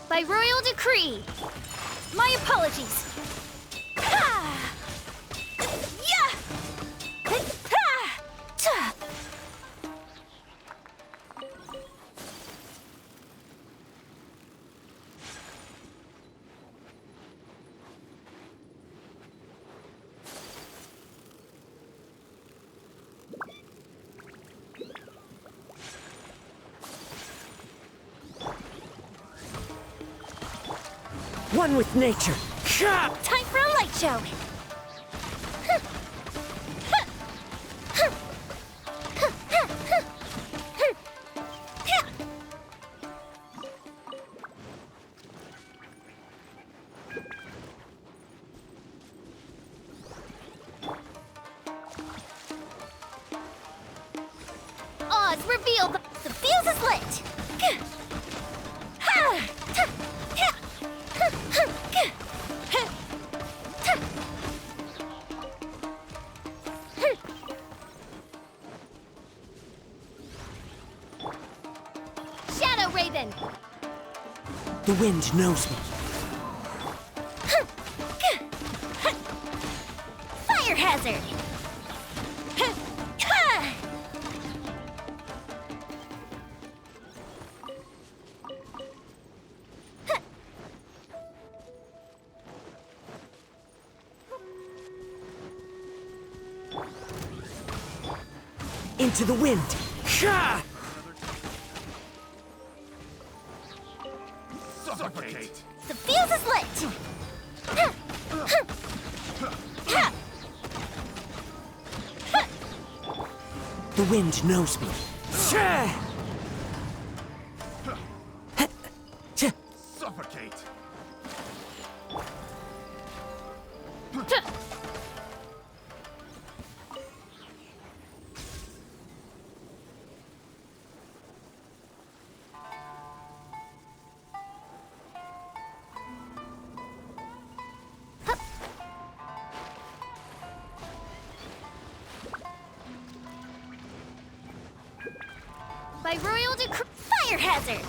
By royal decree! My apologies! Ha! Yeah! Ha! Ta! One with nature. Time for a light show! Oz, reveal the fuse is lit! Shadow Raven! The wind knows me. Fire hazard! Into the wind. Suffocate! The fuse is lit! The wind knows me. Suffocate! By royal decree, fire hazard!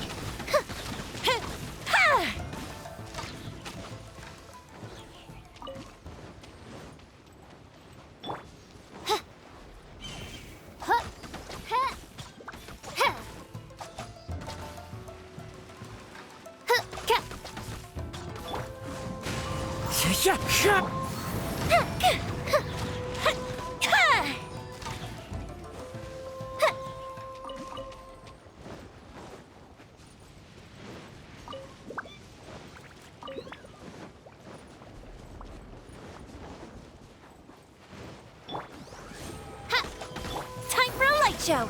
Time for a light show!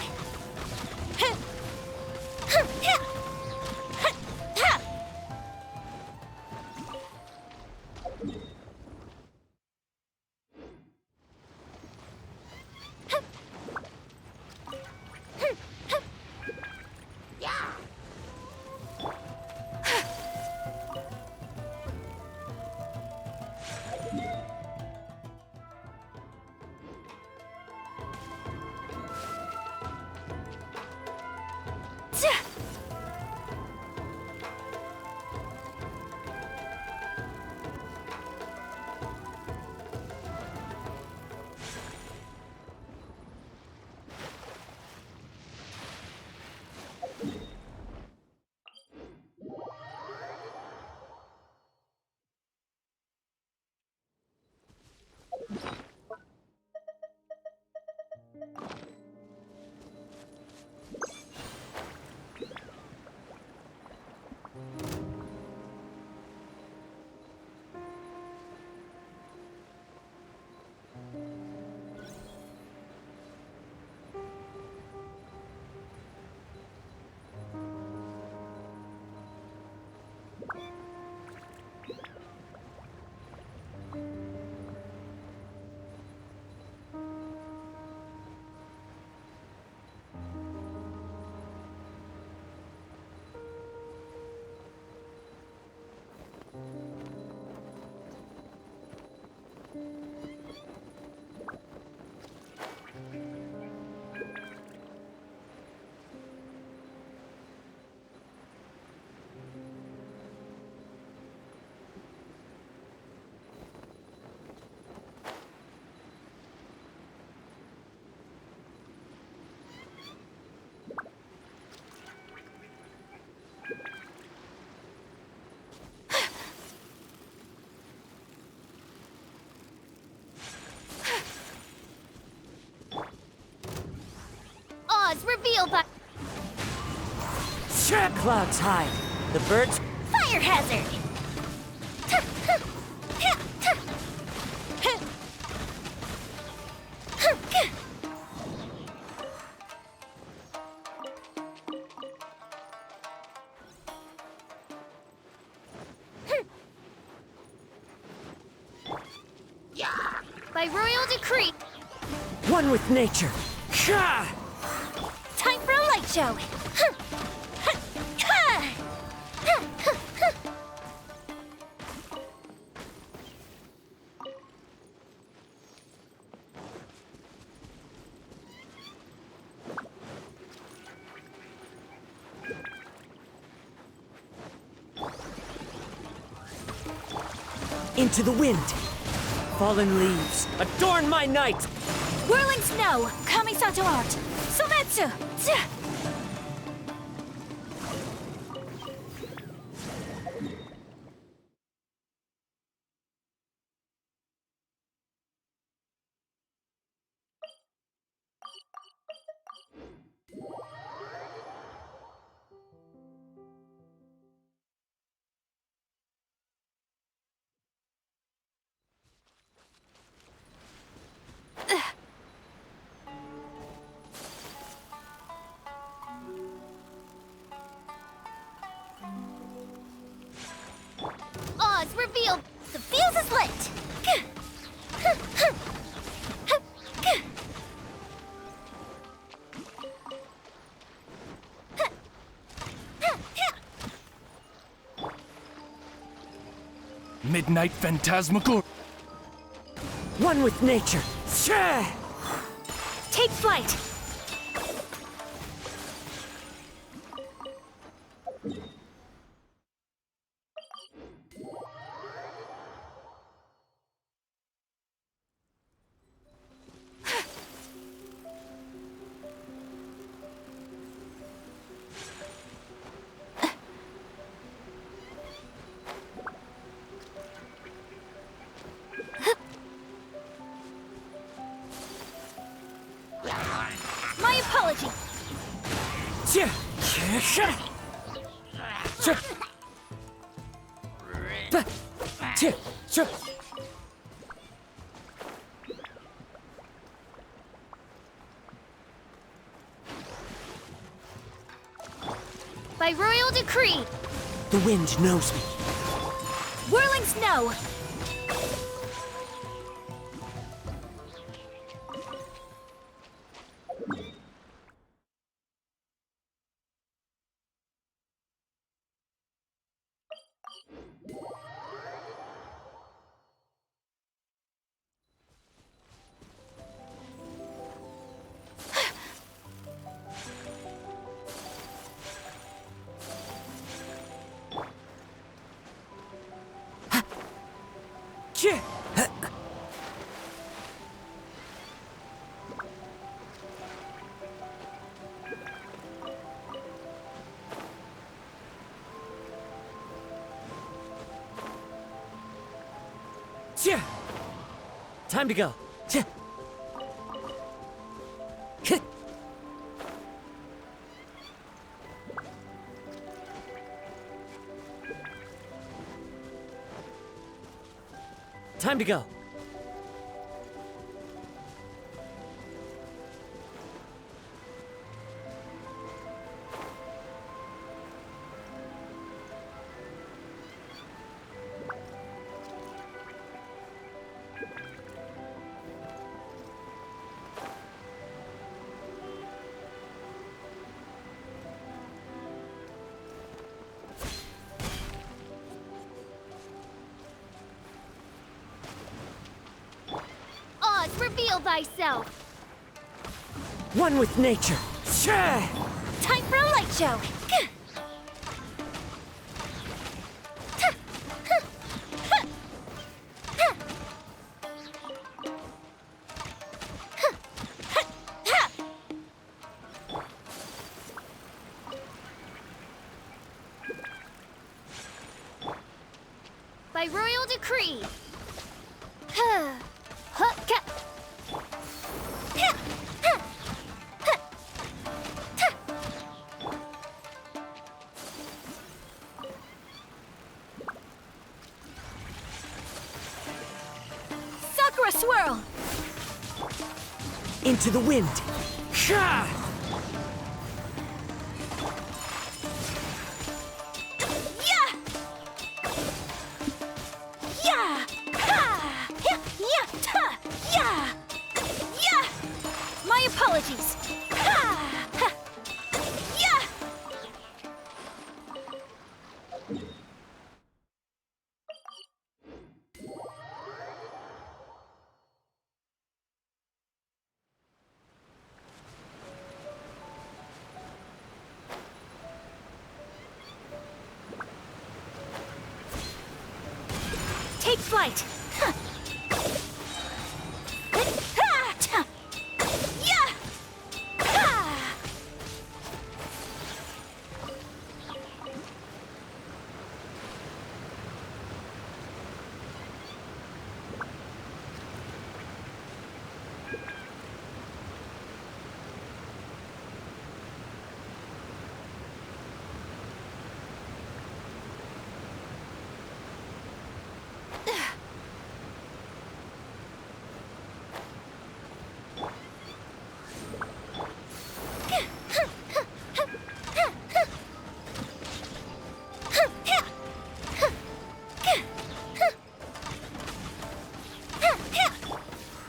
Oz revealed by Clouds high. The birds. fire hazard. By royal decree, One with nature. time for a light show. Into the wind. Fallen leaves. Adorn my night! Whirling snow, Kamisato art, Sometsu. Oz revealed. The fuse is lit. Midnight Phantasmacal. One with nature. Take flight. My apology. By royal decree, The wind knows me. whirling snow. Time to go. Time to go. Oz, reveal thyself. One with nature. Time for a light show. By royal decree. Sakura swirl. Into the wind. My apologies. Take flight.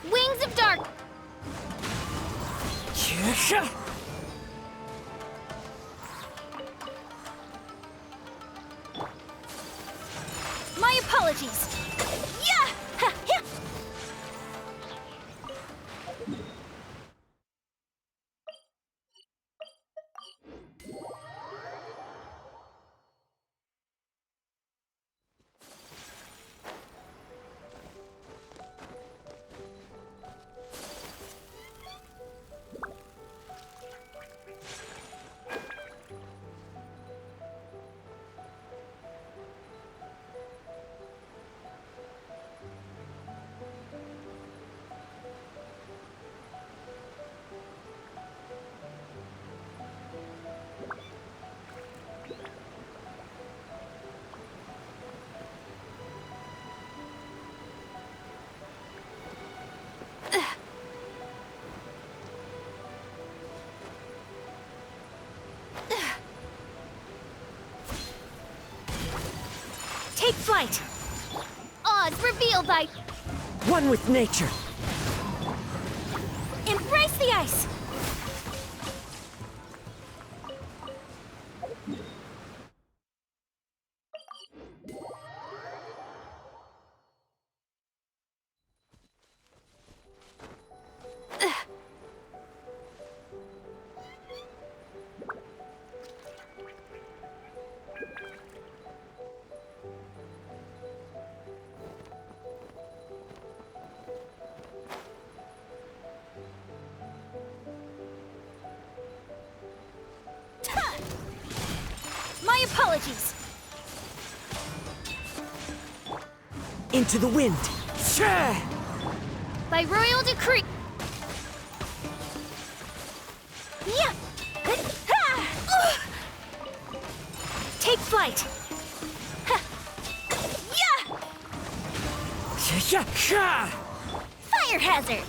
Wings of dark. My apologies. Take flight. Oz, reveal thy... One with nature. Embrace the ice. My apologies. Into the wind. By royal decree. Yeah. Take flight. Yeah. Fire hazard.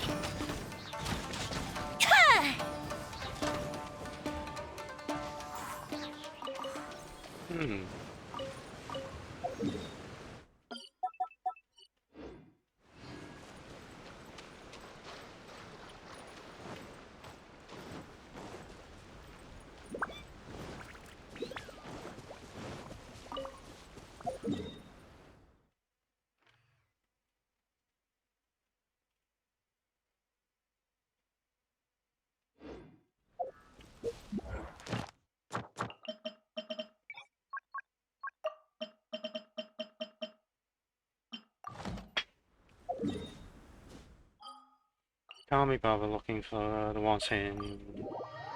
Can't be bothered looking for the ones in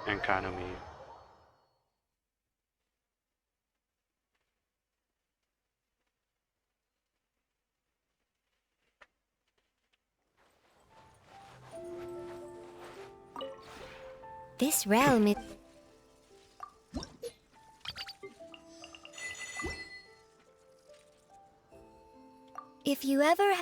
Economy. This realm is... If you ever...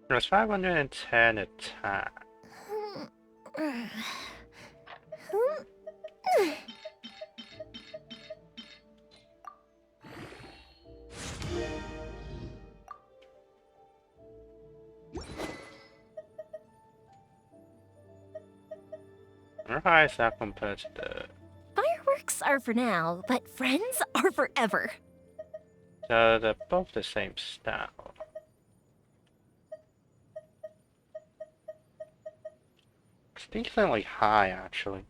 There's 510 attack. How high is that compared to the... Fireworks are for now, but friends are forever. So they're both the same style. It's decently high, actually.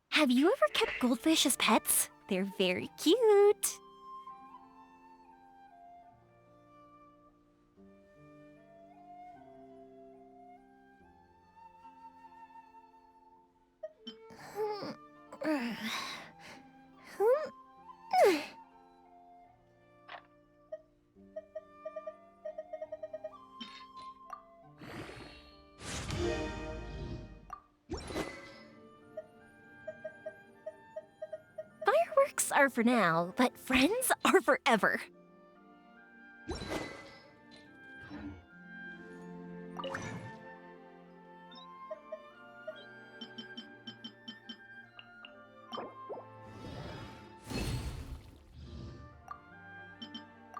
Have you ever kept goldfish as pets? They're very cute. Fireworks are for now, but friends are forever.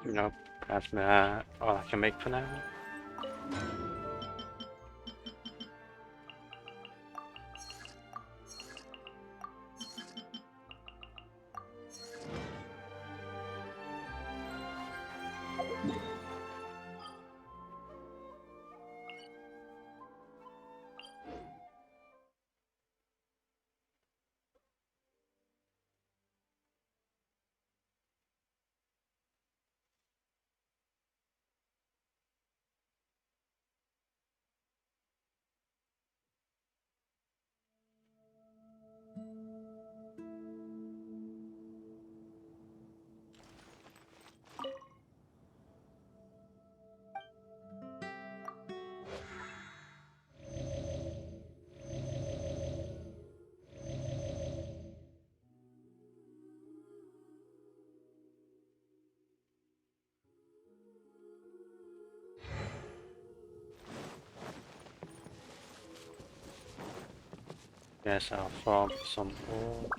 Nope, that's all I can make for now. Guess I'll farm some more.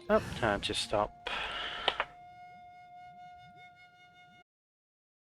Oh, time to stop.